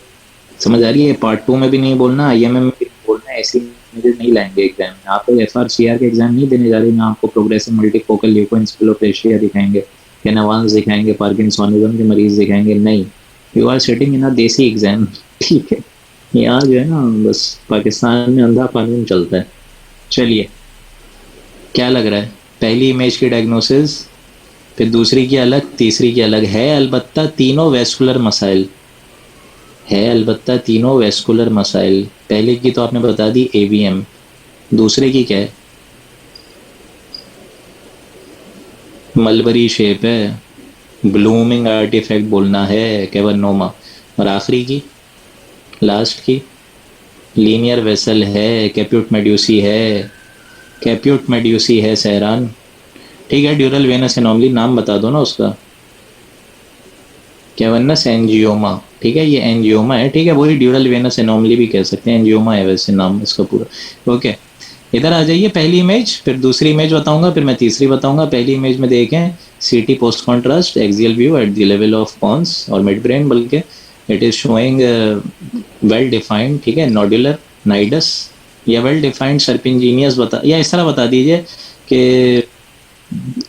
समझ आ रही है, पार्ट 2 में भी नहीं बोलना, IMM में भी नहीं बोलना, ऐसी मुझे नहीं लाएंगे एग्जाम में। आप लोग FRCR के एग्जाम नहीं देने जा रहे, मैं आपको प्रोग्रेसिव मल्टीफोकल ल्यूकोएंसेफेलोपेशिया दिखाएंगे, कैनावान्स दिखाएंगे, पार्किंसोनिज्म के मरीज दिखाएंगे, नहीं। यू आर सिटिंग इन अ देसी एग्जाम। ठीक है, यहाँ जो है ना बस पाकिस्तान में अंधा कानून चलता है। चलिए, क्या लग रहा है? पहली इमेज की डायग्नोसिस, फिर दूसरी की अलग, तीसरी की अलग है, अलबत्ता तीनों वेस्कुलर मसाइल है, अलबत्ता तीनों वेस्कुलर मसाइल। पहले की तो आपने बता दी AVM, दूसरे की क्या है? मलबरी शेप है, ब्लूमिंग आर्टिफैक्ट बोलना है, कैवर्नोमा। और आखिरी की, लास्ट की, लीनियर वेसल है, कैप्यूट मेड्यूसी है, कैप्यूट मेड्यूसी है सहरान। ठीक है, ड्यूरल वेनस एनोमली, नाम बता दो ना उसका, कैवर्नस एंजियोमा। ठीक है, ये एंजियोमा है। ठीक है, वही ड्यूरल वेनस एनोमली भी कह सकते हैं, एंजियोमा है वैसे नाम इसका पूरा। ओके, इधर आ जाइए, पहली इमेज, फिर दूसरी इमेज बताऊंगा, फिर मैं तीसरी बताऊंगा। पहली इमेज में देखें, CT post contrast axial view at the level of pons और मिड ब्रेन, बल्कि it is showing well defined, ठीक है, नोडुलर नाइडस या वेल डिफाइंड सर्पिंजीनियस, बता या इस तरह बता दीजिए कि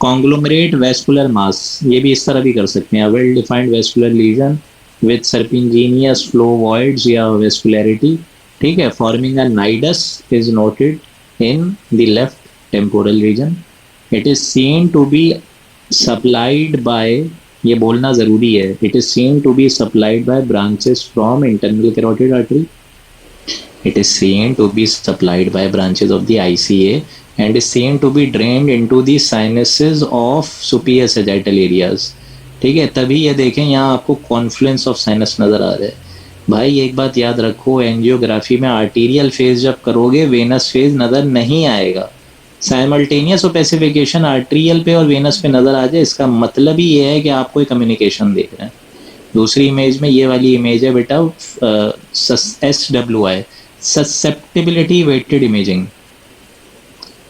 कॉन्ग्लोमरेट वेस्कुलर मास, ये भी इस तरह भी कर सकते हैं, well defined vascular lesion with serpiginous flow voids या वेस्कुलरिटी। ठीक है, forming a nidus is noted in the left temporal region। It is seen to be supplied by, ये बोलना ज़रूरी है, it is seen to be supplied by branches from internal carotid artery। It is seen to be supplied by branches of the ICA and is seen to be drained into the sinuses of superior sagittal areas। ठीक है, तभी ये देखें यहाँ आपको Confluence of sinus नज़र आ रहा है। भाई एक बात याद रखो, एंजियोग्राफी में आर्टीरियल फेज जब करोगे, वेनस फेज नज़र नहीं आएगा। साइमल्टेनियस ओपेसिफिकेशन आर्टीरियल पे और वेनस पे नज़र आ जाए, इसका मतलब ही ये है कि आप कोई कम्युनिकेशन देख रहे हैं। दूसरी इमेज में ये वाली इमेज है बेटा, SWI, susceptibility weighted imaging.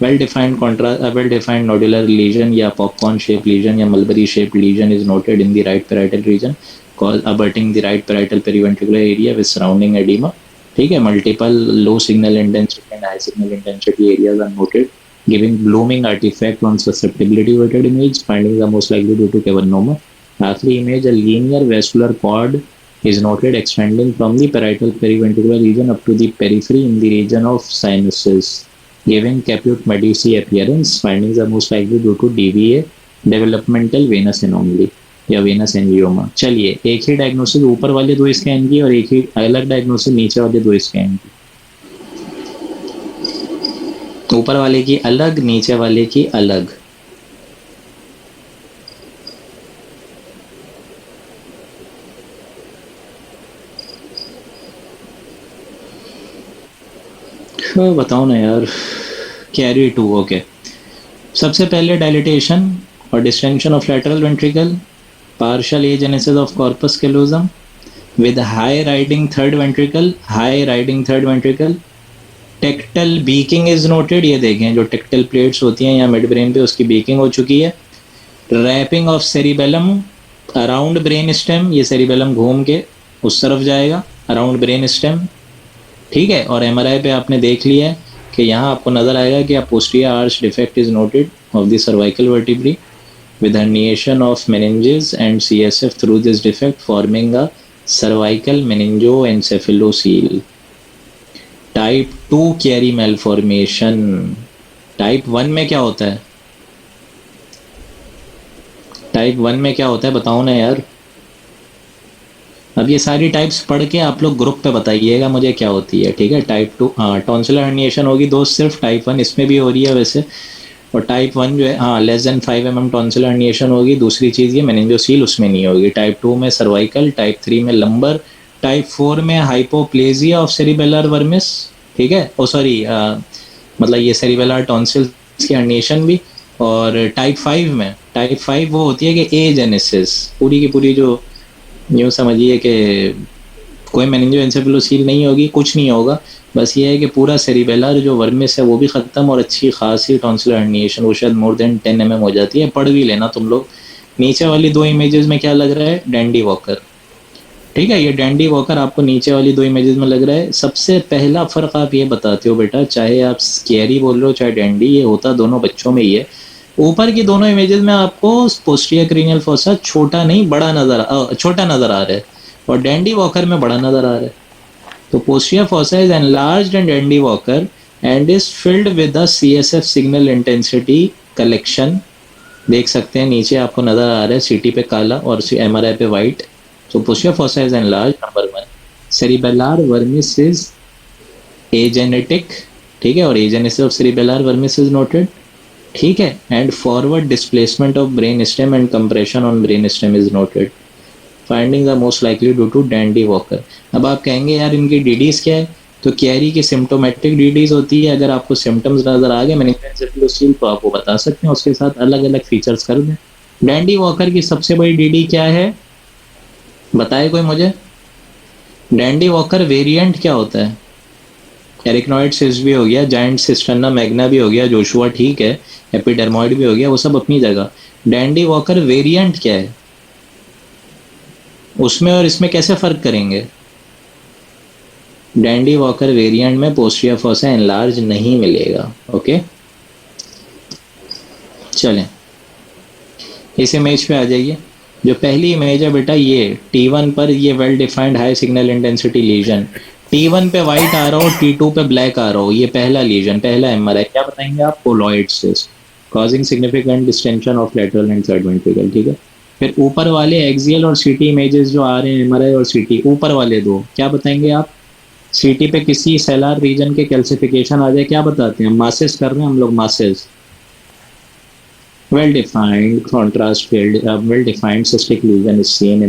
Well defined nodular lesion या पॉपकॉर्न शेप लीजन या mulberry shape lesion is noted in the right parietal region called abutting the right parietal periventricular area with surrounding edema। ठीक है, multiple low signal intensity and high signal intensity areas are noted giving blooming artifact on susceptibility weighted image, findings are most likely due to cavernoma। आखिरी image, a linear vascular cord is noted extending from the parietal periventricular region up to the periphery in the region of sinuses giving caput medusae appearance, findings are most likely due to DVA, developmental venous anomaly। या Venus एंजियोमा। चलिए, एक ही diagnosis ऊपर वाले दो scan की और एक ही अलग डायग्नोसिस नीचे वाले दो स्कैन की। ऊपर वाले की अलग, नीचे वाले की अलग। तो बताओ ना यार। Carry two, okay. सबसे पहले डायलिटेशन और distension of lateral ventricle, partial agenesis of corpus callosum with high riding third ventricle, tectal beaking is noted. ये देखें जो टेक्टल प्लेट्स होती हैं यहाँ मिड ब्रेन पे, उसकी बीकिंग हो चुकी है। Wrapping of cerebellum around brain stem, ये सेरिबेलम घूम के उस तरफ जाएगा अराउंड ब्रेन स्टेम, ठीक है। और एमआरआई पे आपने देख लिया है कि यहाँ आपको नजर आएगा कि posterior arch defect is noted of the cervical vertebrae with herniation of meninges and CSF through this defect forming a cervical meningoencephalocele. Type 2 carry malformation। Type 1 में क्या होता है? टाइप 1 में क्या होता है बताओ ना यार। अब ये सारी टाइप्स पढ़ के आप लोग ग्रुप पे बताइएगा मुझे क्या होती है, ठीक है। टाइप 2 हाँ टॉन्सिलर हर्निएशन होगी दोस्त, सिर्फ टाइप 1 इसमें भी हो रही है वैसे। और टाइप 1 जो है हाँ less than 5 mm tonsillar herniation होगी। दूसरी चीज़ ये मेनिंजोसील उसमें नहीं होगी। टाइप 2 में सर्वाइकल, टाइप 3 में लंबर, टाइप 4 में हाइपोप्लेजिया ऑफ सेरिबेलर वर्मिस, ठीक है। ओ सॉरी मतलब ये सेरिबेलर टॉन्सिल्स की हर्निएशन भी। और टाइप 5 वो होती है कि एजेनेसिस, पूरी की पूरी जो यूँ समझिए कि कोई मेनिंजोएन्सेफेलोसील नहीं होगी, कुछ नहीं होगा, बस ये है कि पूरा सेरिबेलर जो वर्मिस है वो भी ख़त्म और अच्छी खासी टॉन्सिलर हर्निएशन, वो शायद मोर देन 10 mm हो जाती है। पढ़ भी लेना तुम लोग। नीचे वाली दो इमेजेस में क्या लग रहा है? डैंडी वॉकर, ठीक है। ये डैंडी वॉकर आपको नीचे वाली दो इमेजेस में लग रहा है। सबसे पहला फ़र्क आप ये बताते हो बेटा, चाहे आप स्केरी बोल रहे हो चाहे डैंडी, ये होता दोनों बच्चों में ही है। ऊपर की दोनों इमेजेस में आपको पोस्टीरियर क्रीनियल फोसा छोटा नहीं बड़ा छोटा नज़र आ रहा है, और डैंडी वॉकर में बड़ा नज़र आ रहा है। तो posterior fossa is enlarged and Dandy Walker and is filled with the CSF signal intensity collection। देख सकते हैं नीचे आपको नजर आ रहा है सीटी पे काला और एमआरआई पे वाइट। तो posterior fossa is enlarged, number 1। cerebellar vermis is agenetic, ठीक है, और agenesis of cerebellar vermis is noted, ठीक है। and forward displacement of brain stem and compression on brain stem is noted। Finding the most likely due to Dandy Walker. अब आप कहेंगे यार इनकी डीडीज क्या है, तो कैरी की सिम्टोमेटिक डीडीज होती है। अगर आपको सिम्टम्स नजर आ गए मेनिंजोएन्सेफेलोसील तो आप वो बता सकते हैं, उसके साथ अलग अलग फीचर्स कर दें। डैंडी वॉकर की सबसे बड़ी डीडी क्या है बताए कोई मुझे? डैंडी वॉकर वेरिएंट क्या होता है? एरिकनॉइड सिस्ट भी हो गया, जाइंट सिस्टर्ना मैग्ना भी हो गया, जोशुआ ठीक है, एपिडर्मॉइड भी हो गया, वो सब अपनी जगह। डैंडी वॉकर वेरिएंट क्या है? उसमें और इसमें कैसे फर्क करेंगे? डैंडी वॉकर वेरिएंट में पोस्टीरियर फोसा एनलार्ज नहीं मिलेगा, ओके। चलें इस इमेज पे आ जाइए। जो पहली इमेज है बेटा ये T1 पर, ये well defined high signal intensity lesion. T1 पे वाइट आ रहा हो, T2 पे ब्लैक आ रहा हो, ये पहला लीजन, पहला एमआरआई। क्या बताएंगे आप? Colloid cyst causing significant distension of lateral and third ventricle, ठीक है। फिर ऊपर वाले एक्सियल और सीटी इमेजेस जो आ रहे हैं एमआरआई और सीटी, ऊपर वाले दो क्या बताएंगे आप? सीटी पे किसी सेलर रीजन के कैल्सिफिकेशन आ जाए, क्या बताते हैं? मासेस कर रहे हैं हम लोग, masses. Well defined contrast field, well defined cystic lesion is seen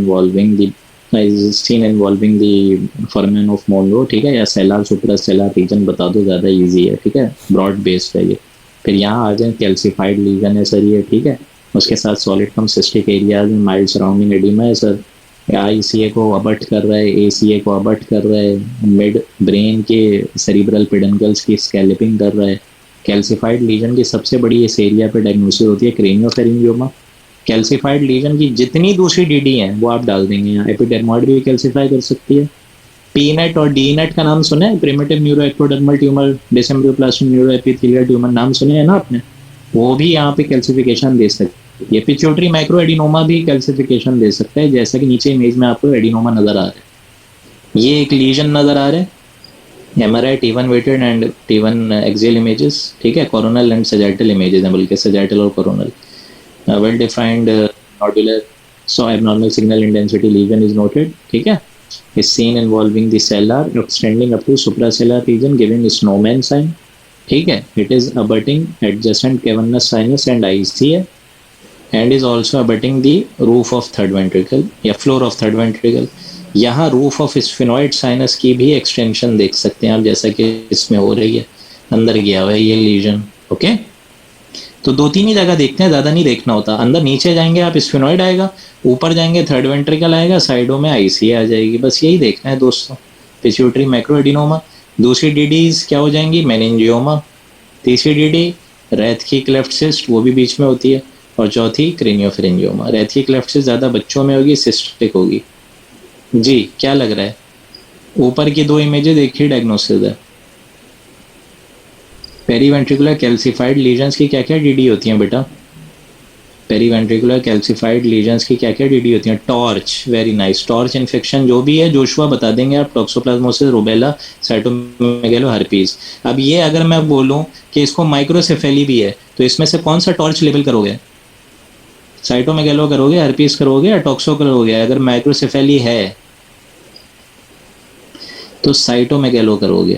involving the foramen of Monro, ठीक है, या सेलर सुप्रा सेलर रीजन बता दो, ज़्यादा इजी है, ठीक है, ब्रॉड बेस्ड है ये। फिर यहाँ आ जाए कैल्सिफाइड लीजन है सर ये, ठीक है। उसके साथ सॉलिड कम सिस्टिक एरियाज में माइल्ड सराउंडिंग एडिमा है सर। आईसीए को अबट कर रहा है, एसीए को अबट कर रहा है, मिड ब्रेन के सेरिब्रल पेडंकल्स की स्कैल्पिंग कर रहा है। कैल्सिफाइड लीजन की सबसे बड़ी इस एरिया पे डायग्नोसिस होती है क्रेनियोफेरिंजियोमा। कैल्सिफाइड लीजन की जितनी दूसरी डीडी हैं वो आप डाल देंगे यहाँ। एपिडर्मॉइड भी कैल्सिफाई कर सकती है। पीनेट और डीनेट का नाम सुना है? Primitive neuro ectodermal tumour, dysembryoplastic neuro epithelial tumour, नाम सुने हैं ना आपने? वो भी यहाँ पे कैल्सिफिकेशन दे सकते हैं। ये पिट्यूटरी माइक्रो एडिनोमा भी कैल्सिफिकेशन दे सकता है, जैसा कि नीचे इमेज में आपको एडिनोमा नजर आ रहा है। ये एक लीजन नजर आ रहा है, MRI T1 weighted and T1 axial images, ठीक है। कोरोनल एंड सजाइटल इमेजेस हैं, बल्कि सजाइटल और coronal. Well defined nodular so abnormal signal intensity lesion is noted, ठीक है, is seen involving the cellar extending up to supracellular region giving snowman sign, ठीक है, it is abutting adjacent cavernous sinus and ICA and is also abutting the roof of third ventricle या floor of third ventricle. यहाँ roof of sphenoid sinus की भी extension देख सकते हैं आप, जैसा कि इसमें हो रही है, अंदर गया हुआ है ये लीजन, ओके। तो दो तीन ही जगह देखते हैं, ज़्यादा नहीं देखना होता। अंदर नीचे जाएंगे आप स्फिनॉइड आएगा, ऊपर जाएंगे थर्ड वेंट्रिकल आएगा, साइडों में आईसीए आ जाएगी, बस यही देखना है दोस्तों। पिट्यूटरी मैक्रोएडिनोमा, दूसरी डीडीज क्या हो जाएंगी, मेनिंजियोमा, तीसरी डीडी रैथकी क्लेफ्ट सिस्ट, वो भी बीच में होती है, और चौथी क्रेनियोफेरेंजियोमा। रैथकी क्लेफ्ट सिस्ट ज़्यादा बच्चों में होगी, सिस्टिक होगी। जी क्या लग रहा है, ऊपर की दो इमेजेस एक ही डायग्नोसिस है। पेरीवेंट्रिकुलर कैल्सिफाइड लीजन्स की क्या क्या डीडी होती हैं बेटा, पेरीवेंट्रिकुलर कैल्सिफाइड लीजन्स की क्या क्या डीडी होती हैं, torch, very nice, torch infection जो भी है जोशुआ बता देंगे आप, टॉक्सोप्लाज्मोसिस, रूबेला, साइटोमेगालो, हर्पीज। अब ये अगर मैं बोलूं कि इसको माइक्रोसेफेली भी है, तो इसमें से कौन सा टॉर्च लेबल करोगे, साइटोमेगालो करोगे, हर्पीज करोगे या टॉक्सो करोगे? अगर माइक्रोसेफेली है तो साइटोमेगालो करोगे।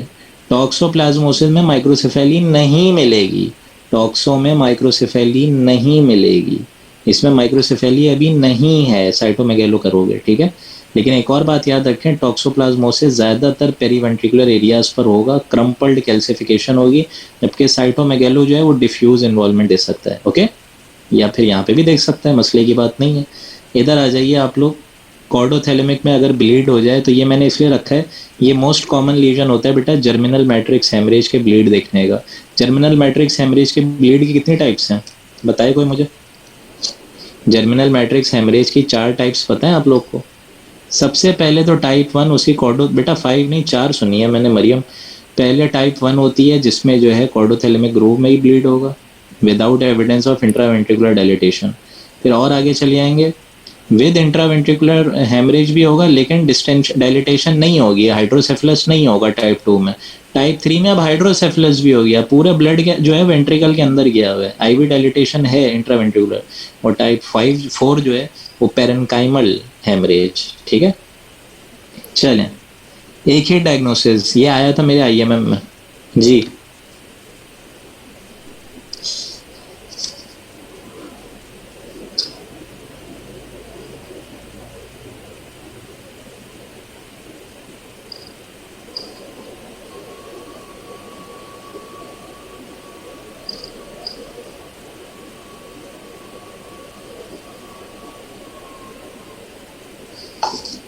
टॉक्सोप्लाज्मोसिस में माइक्रोसेफेली नहीं मिलेगी, टॉक्सो में माइक्रोसेफेली नहीं मिलेगी, इसमें माइक्रोसेफेली अभी नहीं है, साइटोमेगालो करोगे, ठीक है। लेकिन एक और बात याद रखें, टॉक्सोप्लाज्मोसिस ज़्यादातर पेरीवेंट्रिकुलर एरियाज पर होगा, क्रम्पल्ड कैल्सिफिकेशन होगी, जबकि साइटोमेगालो जो है वो डिफ्यूज इन्वॉल्वमेंट दे सकता है, ओके। या फिर यहाँ पे भी देख सकते हैं, मसले की बात नहीं है। इधर आ जाइए आप लोग, कॉर्डोथैलेमिक में अगर ब्लीड हो जाए, तो ये मैंने इसलिए रखा है, ये मोस्ट कॉमन लीजन होता है बेटा जर्मिनल मैट्रिक्स हेमरेज के ब्लीड देखने का। जर्मिनल मैट्रिक्स हेमरेज के ब्लीड की कितनी टाइप्स हैं बताए कोई मुझे? जर्मिनल मैट्रिक्स हेमरेज की 4 टाइप्स पता है आप लोग को? सबसे पहले तो टाइप 1 उसकी कॉर्डो, बेटा 5 नहीं 4 सुनी है मैंने मरियम। पहले टाइप 1 होती है जिसमें जो है कॉर्डोथैलेमिक ग्रूव में ही ब्लीड होगा without evidence of intraventricular dilatation. फिर और आगे चले आएंगे, विद इंट्रावेंट्रिकुलर हेमरेज भी होगा लेकिन डिस्टेंस डायलिटेशन नहीं होगी, हाइड्रोसेफलस नहीं होगा टाइप 2 में। टाइप 3 में अब हाइड्रोसेफलस भी हो गया, पूरे ब्लड जो है वेंट्रिकल के अंदर गया हुआ है, आईवी डायलिटेशन है इंट्रावेंट्रिकुलर। और टाइप 4 जो है वो पेरेन्काइमल हेमरेज, ठीक है। चलें, एक ही डायग्नोसिस ये आया था मेरे आईएमएम में जी।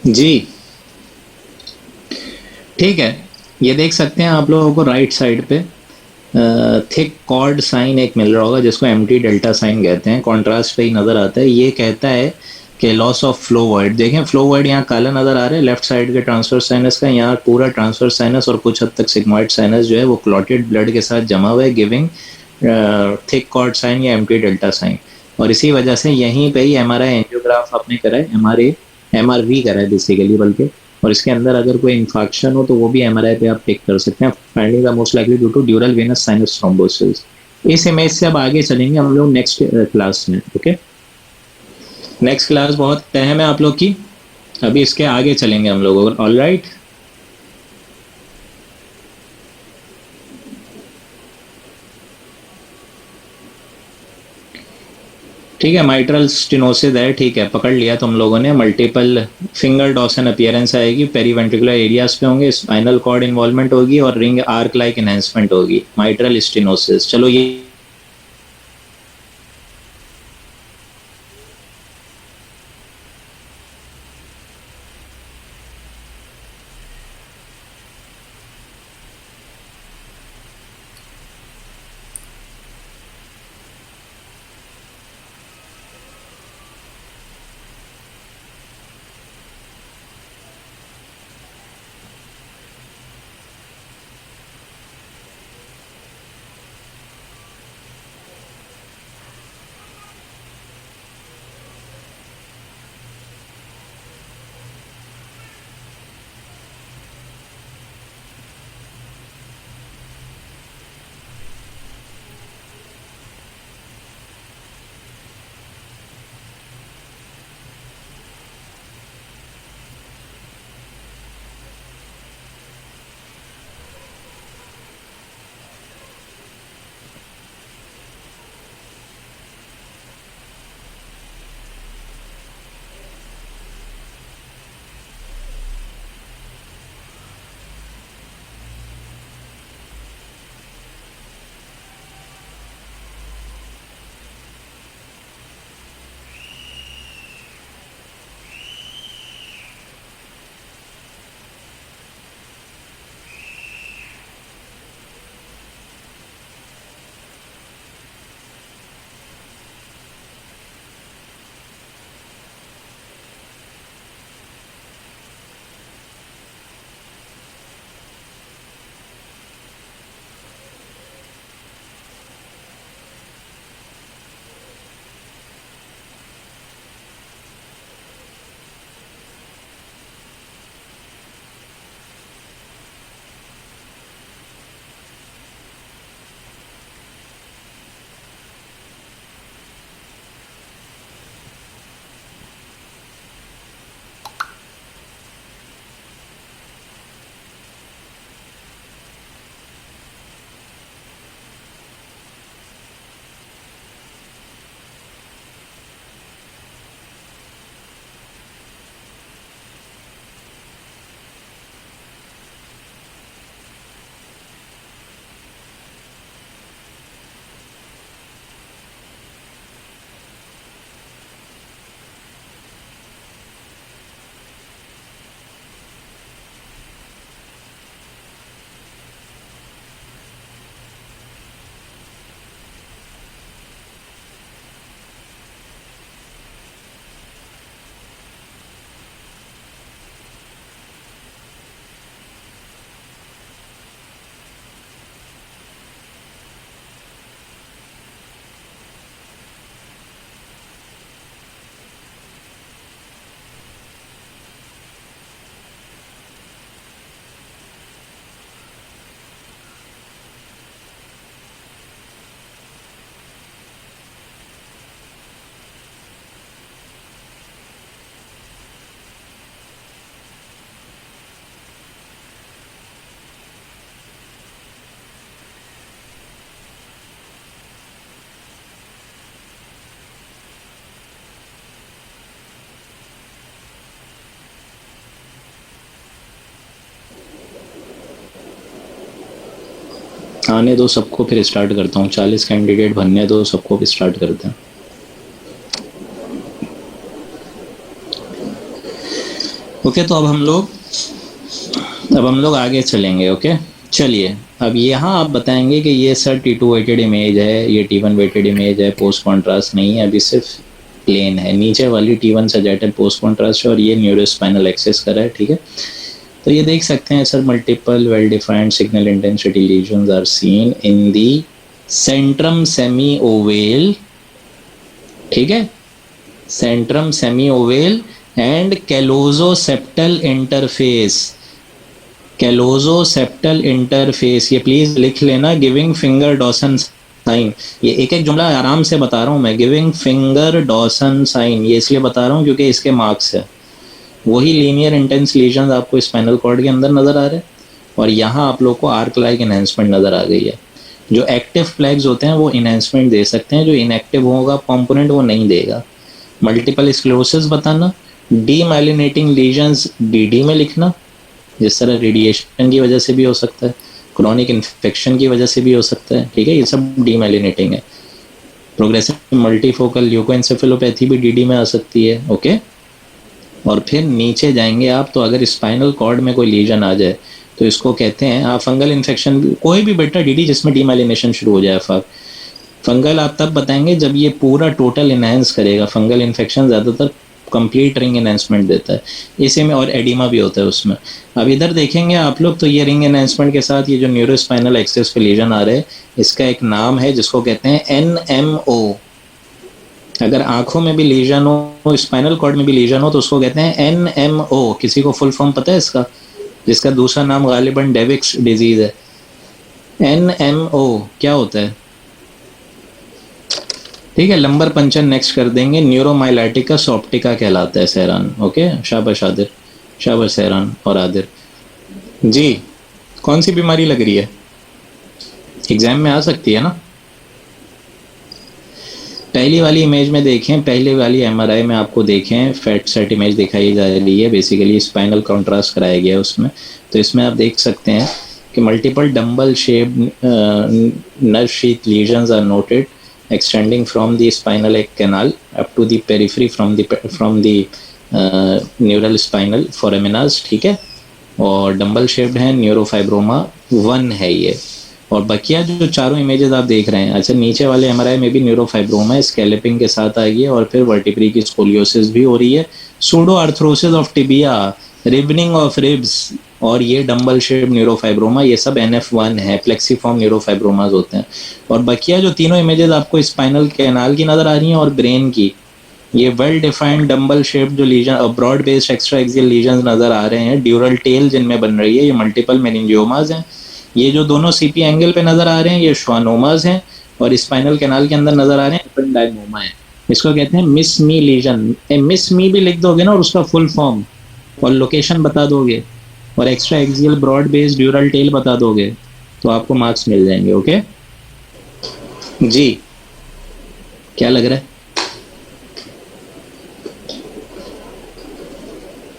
जी ठीक है, ये देख सकते हैं आप लोगों को राइट साइड पे थिक कॉर्ड साइन एक मिल रहा होगा जिसको एम्प्टी डेल्टा साइन कहते हैं, कॉन्ट्रास्ट पे ही नज़र आता है। ये कहता है कि लॉस ऑफ फ्लो वर्ड, देखें फ्लो वर्ड यहाँ काला नज़र आ रहा है लेफ्ट साइड के ट्रांसवर्स साइनस का, यहाँ पूरा ट्रांसवर्स साइनस और कुछ हद तक सिग्मॉइड साइनस जो है वो क्लॉटेड ब्लड के साथ जमा हुआ है, गिविंग थिक कॉर्ड साइन या एम्प्टी डेल्टा साइन। और इसी वजह से यहीं पे ही एमआरआई एंजियोग्राफ आपने करा है, एमआरवी करा है बेसिकली बल्कि, और इसके अंदर अगर कोई इन्फेक्शन हो तो वो भी एमआरआई पे आप टेक कर सकते हैं, finding the most likely due to dural venous sinus thrombosis. इस इमेज से अब आगे चलेंगे हम लोग नेक्स्ट क्लास में, ओके। नेक्स्ट क्लास बहुत अहम है आप लोग की, अभी इसके आगे चलेंगे हम लोग, ऑलराइट। ठीक है, माइट्रल स्टेनोसिस है, ठीक है पकड़ लिया तुम लोगों ने। मल्टीपल फिंगर डॉर्सन अपीयरेंस आएगी, पेरीवेंट्रिकुलर एरियाज पे होंगे, स्पाइनल कॉर्ड इन्वॉल्वमेंट होगी और रिंग आर्क लाइक एनहेंसमेंट होगी, माइट्रल स्टेनोसिस। चलो ये आने दो सबको, फिर स्टार्ट करता हूँ। 40 कैंडिडेट भरने दो सबको, फिर स्टार्ट करते हैं। ओके, तो अब हम लोग आगे चलेंगे। ओके, चलिए अब यहाँ आप बताएंगे कि ये सर T2 वेटेड इमेज है, ये T1 वेटेड इमेज है, पोस्ट कॉन्ट्रास्ट नहीं है, अभी सिर्फ प्लेन है। नीचे वाली T1 सजेटेड पोस्ट कॉन्ट्रास्ट है और ये न्यूरोस्पाइनल एक्सेस कर रहा है, ठीक है। तो ये देख सकते हैं sir, multiple well defined signal intensity lesions are seen in the centrum semi ovale, ठीक है, centrum semi ovale and callososeptal interface, callososeptal interface, ये प्लीज लिख लेना, गिविंग फिंगर डॉसन साइन। ये एक एक जुमला आराम से बता रहा हूँ मैं, गिविंग फिंगर डॉसन साइन, ये इसलिए बता रहा हूँ क्योंकि इसके मार्क्स है। वही लीनियर इंटेंस लीजन आपको स्पाइनल कॉर्ड के अंदर नजर आ रहे हैं, और यहाँ आप लोग को आर्क लाइक इनहेंसमेंट नजर आ गई है। जो एक्टिव फ्लैग्स होते हैं वो इनहेंसमेंट दे सकते हैं, जो इनएक्टिव होगा कंपोनेंट वो नहीं देगा। मल्टीपल स्क्लेरोसिस बताना, डीमाइलिनेटिंग लीजन्स DD में लिखना, जिस तरह रेडिएशन की वजह से भी हो सकता है, क्रोनिक इन्फेक्शन की वजह से भी हो सकता है, ठीक है, ये सब डीमाइलिनेटिंग है। प्रोग्रेसिव मल्टीफोकल ल्यूकोएंसेफेलोपैथी भी DD में आ सकती है। ओके, और फिर नीचे जाएंगे आप, तो अगर स्पाइनल कॉर्ड में कोई लीजन आ जाए तो इसको कहते हैं फंगल इन्फेक्शन, कोई भी बेटा DD जिसमें डीमाइलिनेशन शुरू हो जाए। फंगल आप तब बताएंगे जब ये पूरा टोटल इनहेंस करेगा। फंगल इन्फेक्शन ज़्यादातर कंप्लीट रिंग एनहेंसमेंट देता है, इसी में और एडिमा भी होता है उसमें। अब इधर देखेंगे आप लोग, तो ये रिंग एनहेंसमेंट के साथ ये जो न्यूरोस्पाइनल एक्सेस पे लीजन आ रहे हैं, इसका एक नाम है जिसको कहते हैं NMO। अगर आंखों में भी लीजन हो, स्पाइनल कॉर्ड में भी लीजन हो, तो उसको कहते हैं NMO। किसी को फुल फॉर्म पता है इसका? जिसका दूसरा नाम गालिबन डेविक्स डिजीज है। NMO क्या होता है? ठीक है, नंबर पंचन नेक्स्ट कर देंगे। न्यूरोमाइलाइटिकस ऑप्टिका कहलाता है सहरान। ओके, शाबाश आदिर, शाबाश सहरान और आदिर जी। कौन सी बीमारी लग रही है? एग्जाम में आ सकती है ना। पहली वाली इमेज में देखें, पहले वाली MRI में आपको देखें फैट सेट इमेज दिखाई जा रही है। बेसिकली स्पाइनल कॉन्ट्रास्ट कराया गया है उसमें। तो इसमें आप देख सकते हैं कि multiple dumbbell shaped nerve sheath lesions are noted extending from the spinal canal up to the periphery from the neural spinal foraminas, ठीक है, और डंबल शेप्ड है, न्यूरोफाइब्रोमा 1 है ये। और बकिया जो चारों इमेजेस आप देख रहे हैं, अच्छा नीचे वाले MRI में भी न्यूरोफाइब्रोमा स्केलेपिंग के साथ आई है, और फिर वर्टिब्री की स्कोलियोसिस भी हो रही है, pseudo arthrosis of tibia, ribboning of ribs, और ये डंबल शेप न्यूरोफाइब्रोमा, ये सब NF1 है, प्लेक्सीफॉर्म न्यूरोफाइब्रोमास होते हैं। और बकिया जो तीनों इमेजेस आपको स्पाइनल कैनाल की नजर आ रही हैं और ब्रेन की, ये वेल डिफाइंड डंबल शेप जो लीजन और broad based extra axial lesions नजर आ रहे हैं, ड्यूरल टेल जिनमें बन रही है, ये मल्टीपल मेनिंजियोमास हैं। ये जो दोनों CP एंगल पे नजर आ रहे हैं, ये श्वानोमास हैं, और स्पाइनल कैनाल के अंदर नजर आ रहे हैं एपेंडाइमोमा है। इसको कहते हैं miss me lesion. Miss me भी लिख दोगे ना, और उसका फुल फॉर्म और लोकेशन बता दोगे, और extra axial broad based dural tail बता दोगे, तो आपको मार्क्स मिल जाएंगे। ओके जी, क्या लग रहा है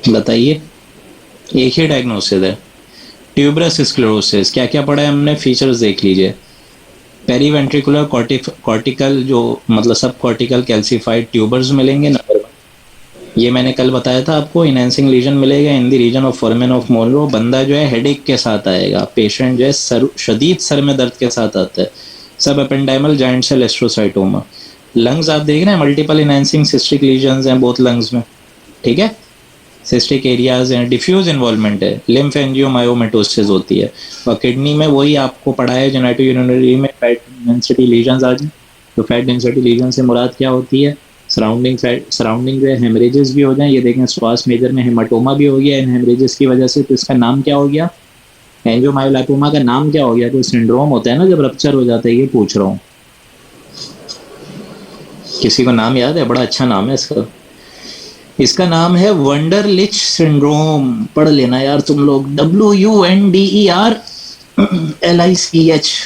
बताइए? एक ही डायग्नोसिस है, ट्यूबरस स्क्लेरोसिस। क्या क्या पढ़ा है हमने? फीचर्स देख लीजिए। पेरीवेंट्रिकुलर कॉर्टिकल, जो मतलब सब कॉर्टिकल कैल्सिफाइड ट्यूबर्स मिलेंगे, नंबर 1। ये मैंने कल बताया था आपको, इनहेंसिंग लीजन मिलेगा in the region of foramen of Monro. बंदा जो है हेडेक के साथ आएगा, पेशेंट जो है शदीद सर में दर्द के साथ आता है। सब एपेंडाइमल जाइंट सेल एस्ट्रोसाइटोमा। लंग्स आप देख रहे हैं, मल्टीपल इनहेंसिंग सिस्टिक लीजन्स हैं बोथ लंग्स में, ठीक है, सिस्टिक एरियाज हैं, डिफ्यूज इन्वॉल्वमेंट है, लिम्फ एंजियोमायोमेटोसिस होती है। और किडनी में वही आपको पढ़ा है जेनेटो यूरिनरी में, फैट डेंसिटी लीजन्स आ जाए। तो फैट डेंसिटी लीजन से मुराद क्या होती है? सराउंडिंग जो है हेमरेजेस भी हो जाए। ये देखें श्वास मेजर में हेमाटोमा भी हो गया इन हेमरेजेस की वजह से, तो इसका नाम क्या हो गया? एंजियोमायोलाइपोमा का नाम क्या हो गया? तो सिंड्रोम होता है ना जब रप्चर हो जाता है, ये पूछ रहा हूँ। किसी को नाम याद है? बड़ा अच्छा नाम है इसका। इसका नाम है वंडरलिच सिंड्रोम। पढ़ लेना यार तुम लोग, WUNDERLICH,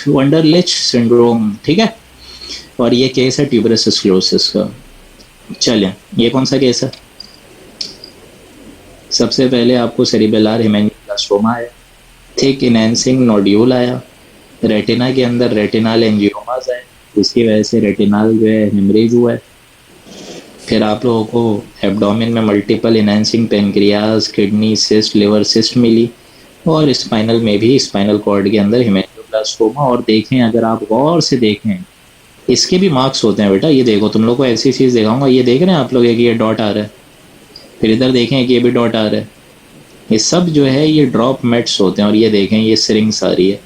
वंडरलिच सिंड्रोम, ठीक है। और ये केस है ट्यूबरस स्क्लेरोसिस का। चलिए, ये कौन सा केस है? सबसे पहले आपको सेरिबेलर हेमेंगियोब्लास्टोमा है, थिक इनहेंसिंग नोड्यूल आया, रेटिना के अंदर रेटिनल एंजियोमास है, इसकी वजह से रेटिनल जो है हेमरेज हुआ है। फिर आप लोगों को एब्डोमेन में multiple enhancing pancreas, kidney cyst, liver cyst मिली, और स्पाइनल में भी, स्पाइनल कॉर्ड के अंदर हेमेंजियोब्लास्टोमा। और देखें, अगर आप गौर से देखें, इसके भी मार्क्स होते हैं बेटा। ये देखो, तुम लोग को ऐसी चीज दिखाऊंगा, ये देख रहे हैं आप लोग, एक ये डॉट आ रहा है, फिर इधर देखें कि ये भी डॉट आ रहा है। ये सब जो है ये ड्रॉप मेट्स होते हैं। और ये देखें, ये सिरिंग्स आ रही है।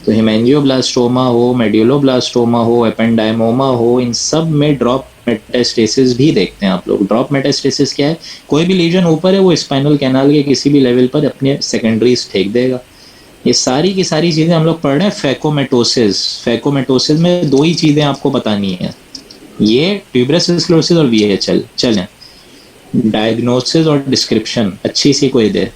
तो हेमेंजियोब्लास्टोमा हो, मेड्यूलोब्लास्टोमा हो, एपेंडाइमोमा हो, इन सब में ड्रॉप मेटास्टेसिस भी देखते हैं आप लोग। ड्रॉप मेटास्टेसिस क्या है? कोई भी लीजन ऊपर है, वो स्पाइनल कैनाल के किसी भी लेवल पर अपने सेकेंडरीज फेंक देगा। ये सारी की सारी चीजें हम लोग पढ़ रहे हैं फैकोमेटोसिस। फैकोमेटोसिस में दो ही चीजें आपको बतानी है, ये ट्यूबरस स्क्लेरोसिस और वीएचएल। चलें, डायग्नोसिस और डिस्क्रिप्शन अच्छी सी कोई दे।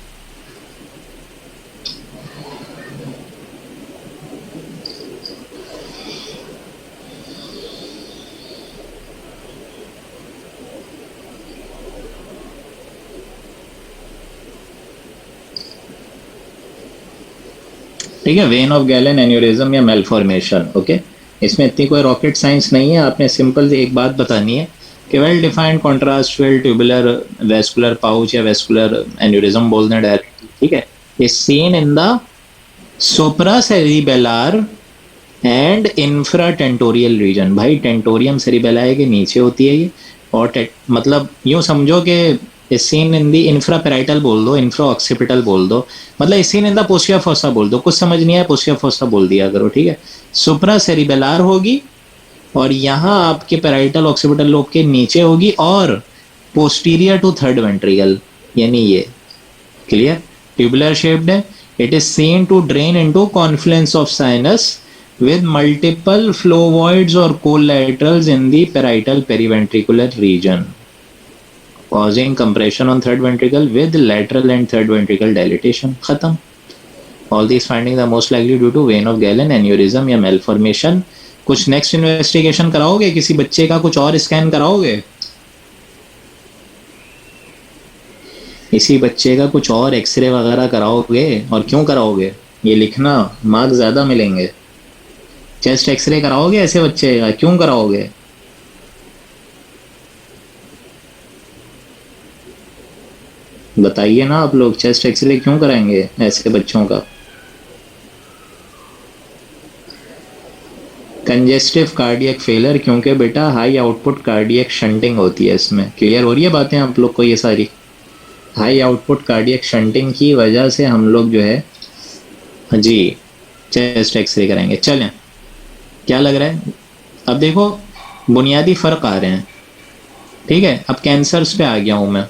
ठीक है, वेन ऑफ गैलन एन्यूरिज्म या मेलफॉर्मेशन। ओके, इसमें इतनी कोई रॉकेट साइंस नहीं है। आपने सिंपल एक बात बतानी है कि well defined contrastual tubular vascular pouch या वेस्कुलर एन्यूरिज्म बोल दें डायरेक्टली। ठीक है, is seen in the supracerebellar and infratentorial region. भाई टेंटोरियम सेरिबेलाई के नीचे होती है ये, और मतलब यूं समझो कि scene in the infra parietal बोल दो, इंफ्रा ऑक्सीपिटल बोल दो, मतलब सीन इन द पोस्टिया फोसा बोल दो। कुछ समझ नहीं आया, पोस्टिया फोसा बोल दिया करो। ठीक है, सुप्रा सेरिबेलार होगी, और यहाँ आपके पेराइटल ऑक्सीपिटल लोब के नीचे होगी, और पोस्टीरियर टू थर्ड वेंट्रिकल, यानी ये। क्लियर? ट्यूबुलर शेप्ड है। It is seen to drain into confluence of sinus with multiple flowoids or collaterals in the parietal periventricular region, causing compression on third ventricle with lateral and third ventricle dilatation. खत्म। All these findings are most likely due to vein of Galen aneurysm या malformation। कुछ next investigation कराओगे? किसी बच्चे का कुछ और scan कराओगे? इसी बच्चे का कुछ और एक्सरे वगैरह कराओगे? और क्यों कराओगे ये लिखना, मार्क्स ज्यादा मिलेंगे। चेस्ट एक्सरे कराओगे ऐसे बच्चे का? क्यों कराओगे? बताइए ना आप लोग, चेस्ट एक्सरे क्यों कराएंगे ऐसे बच्चों का? कंजेस्टिव कार्डियक फेलर, क्योंकि बेटा हाई आउटपुट कार्डियक शंटिंग होती है इसमें। क्लियर हो रही है बातें आप लोग को? ये सारी हाई आउटपुट कार्डियक शंटिंग की वजह से हम लोग जो है जी चेस्ट एक्सरे कराएंगे। चलें, क्या लग रहा है? अब देखो, बुनियादी फर्क आ रहे हैं। ठीक है, अब कैंसर्स पे आ गया हूं मैं।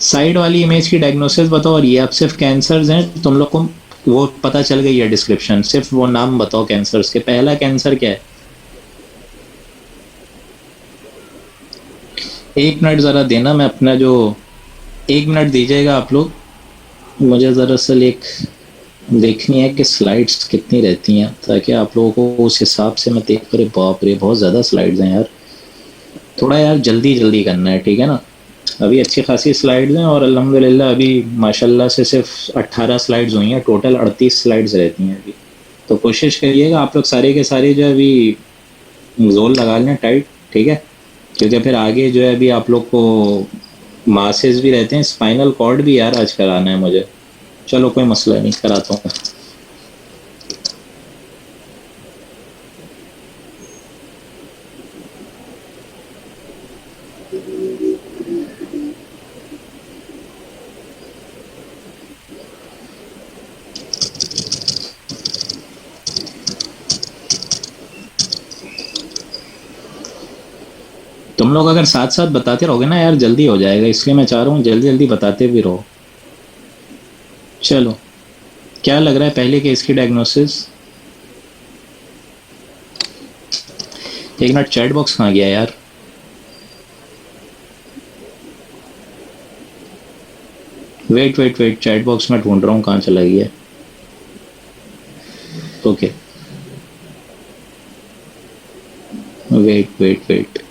साइड वाली इमेज की डायग्नोसिस बताओ, और ये अब सिर्फ कैंसर्स हैं, तुम लोग को वो पता चल गई है डिस्क्रिप्शन। सिर्फ वो नाम बताओ कैंसर्स के। पहला कैंसर क्या है? एक मिनट जरा देना, मैं अपना जो, एक मिनट दीजिएगा आप लोग, मुझे दरअसल एक देखनी है कि स्लाइड्स कितनी रहती हैं, ताकि आप लोगों को उस हिसाब से मैं देख कर। बाप रे, बहुत ज़्यादा स्लाइड्स हैं यार, थोड़ा यार जल्दी जल्दी करना है। ठीक है ना? अभी अच्छी खासी स्लाइड्स हैं, और अल्हम्दुलिल्लाह अभी माशाल्लाह से सिर्फ 18 स्लाइड्स हुई हैं, टोटल 38 स्लाइड्स रहती हैं अभी। तो कोशिश करिएगा आप लोग सारे के सारे जो है अभी जोर लगा लें टाइट। ठीक है, क्योंकि फिर आगे जो है अभी आप लोग को मासेस भी रहते हैं, स्पाइनल कॉर्ड भी यार आज कराना है मुझे। चलो कोई मसला नहीं, कराता हूँ। तुम लोग अगर साथ साथ बताते रहोगे ना यार, जल्दी हो जाएगा, इसलिए मैं चाह रहा हूँ जल्दी जल्दी बताते भी रहो। चलो, क्या लग रहा है पहले केस की डायग्नोसिस? एक मिनट, चैट बॉक्स कहाँ गया यार? Wait wait wait, chat box में ढूंढ रहा हूँ, कहाँ चला गया? Okay, wait wait wait.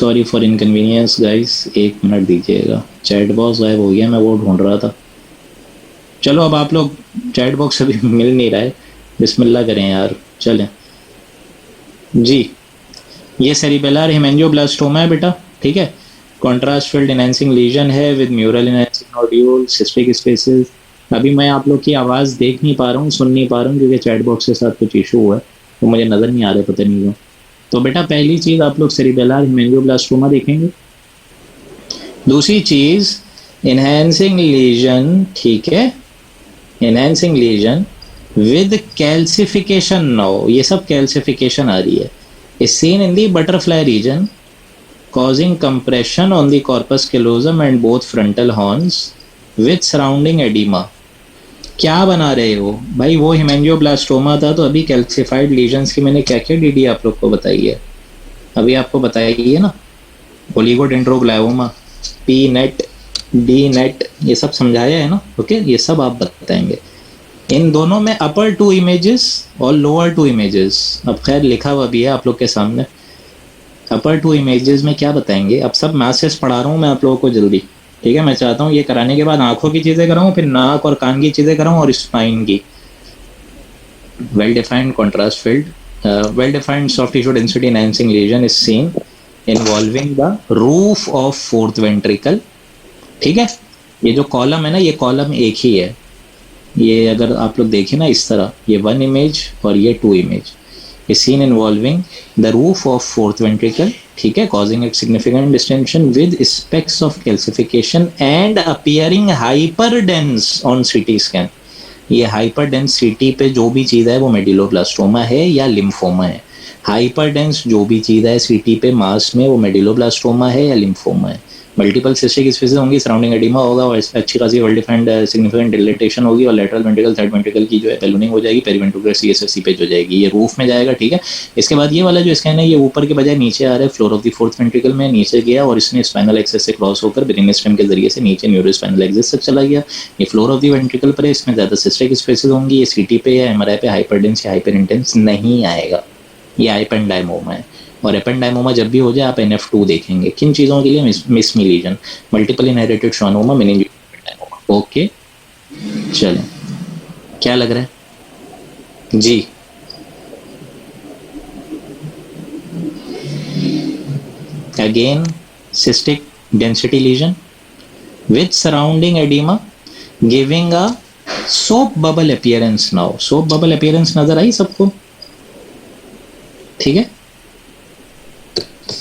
Sorry for inconvenience guys, 1 minute दीजिएगा, चैट बॉक्स गायब हो गया, मैं वो ढूंढ रहा था। चलो अब आप लोग, चैट बॉक्स अभी मिल नहीं रहा है, बिस्मिल्लाह करें यार, चलें जी। ये सेरिबेलर हेमेंजियोब्लास्टोमा है बेटा, ठीक है। कॉन्ट्रास्ट फील्ड एनहांसिंग लीजन है with mural enhancing nodule, cystic spaces. अभी मैं आप लोग की आवाज़ देख नहीं पा रहा हूँ, सुन नहीं पा रहा हूँ, क्योंकि चैट बॉक्स के साथ कुछ इशू हुआ है, तो मुझे नज़र नहीं आ रहा, पता नहीं क्यों। तो बेटा पहली चीज़ आप लोग सेरिबेलर हेमेंजियोब्लास्टोमा देखेंगे। दूसरी चीज़ एनहांसिंग लीजन, ठीक है, enhancing lesion with calcification. Now ये सब कैल्सिफिकेशन आ रही है, is seen in the butterfly region causing compression on the corpus callosum and both frontal horns with surrounding edema। क्या बना रहे हो भाई? वो हेमेंजियोब्लास्टोमा था, तो अभी कैल्सिफाइड लीजन्स की मैंने क्या क्या डीडी आप लोग को बताई है, अभी आपको बताई है ना। ओलिगोडेंड्रोग्लायोमा, पी नेट, डी नेट, ये सब समझाया है ना, ओके, ये सब आप बताएंगे। इन दोनों में अपर 2 इमेजेस और लोअर 2 इमेजेस, अब खैर लिखा हुआ भी है आप लोग के सामने। अपर 2 इमेजेस में क्या बताएंगे? अब सब मैसेज पढ़ा रहा हूँ मैं आप लोगों को जल्दी, ठीक है। मैं चाहता हूँ ये कराने के बाद आंखों की चीज़ें कराऊँ, फिर नाक और कान की चीज़ें कराऊँ, और स्पाइन की। Well defined contrast field, well defined soft tissue density enhancing lesion is seen involving the roof of fourth ventricle, ठीक है। ये जो कॉलम है ना, ये कॉलम एक ही है, ये अगर आप लोग देखें ना इस तरह, ये 1 इमेज और ये 2 इमेज, ये seen involving the roof of fourth ventricle, ठीक है, causing it significant distension with specks of calcification and appearing hyper dense on CT scan. ये हाइपर डेंस सीटी पे जो भी चीज़ है वो मेडुलोब्लास्टोमा है या लिम्फोमा है। हाइपर डेंस जो भी चीज़ है सीटी पे मास में, वो मेडुलोब्लास्टोमा है या लिम्फोमा है। मल्टीपल सिस्टिक स्पेसेस होंगी, सराउंडिंग एडिमा होगा, और अच्छी खासी वेल डिफाइंड सिग्निफिकेंट डिलेटेशन होगी, और लेटरल वेंट्रिकल थर्ड वेंट्रिकल की जो है बैलूनिंग हो जाएगी, पेरीवेंट्रिकुलर सीएसएफ सीपेज हो जाएगी, ये रूफ में जाएगा, ठीक है। इसके बाद ये वाला जो स्कैन है, ये ऊपर के बजाय नीचे आ रहा है, floor of the fourth ventricle में नीचे गया, और इसने स्पाइनल एक्सेस से क्रॉस होकर ब्रेनस्टेम के जरिए से नीचे न्यूरोस्पाइनल एक्सेस तक चला गया। ये फ्लोर ऑफ द वेंट्रिकल पर है, इसमें ज़्यादा सिस्टिक स्पेसेस होंगी, ये सीटी पे या एमआरआई पे हाइपरडेंस या हाइपर इंटेंस नहीं आएगा, ये एपेंडाइमोमा है। और एपेंडाइमोमा जब भी हो जाए आप NF2 देखेंगे। किन चीज़ों के लिए? MISME lesion, multiple inherited schwannoma, meningioma, okay. चलें, क्या लग रहा है जी? Again cystic density lesion with surrounding oedema giving a soap bubble appearance. Now soap bubble appearance नजर आई सबको, ठीक है।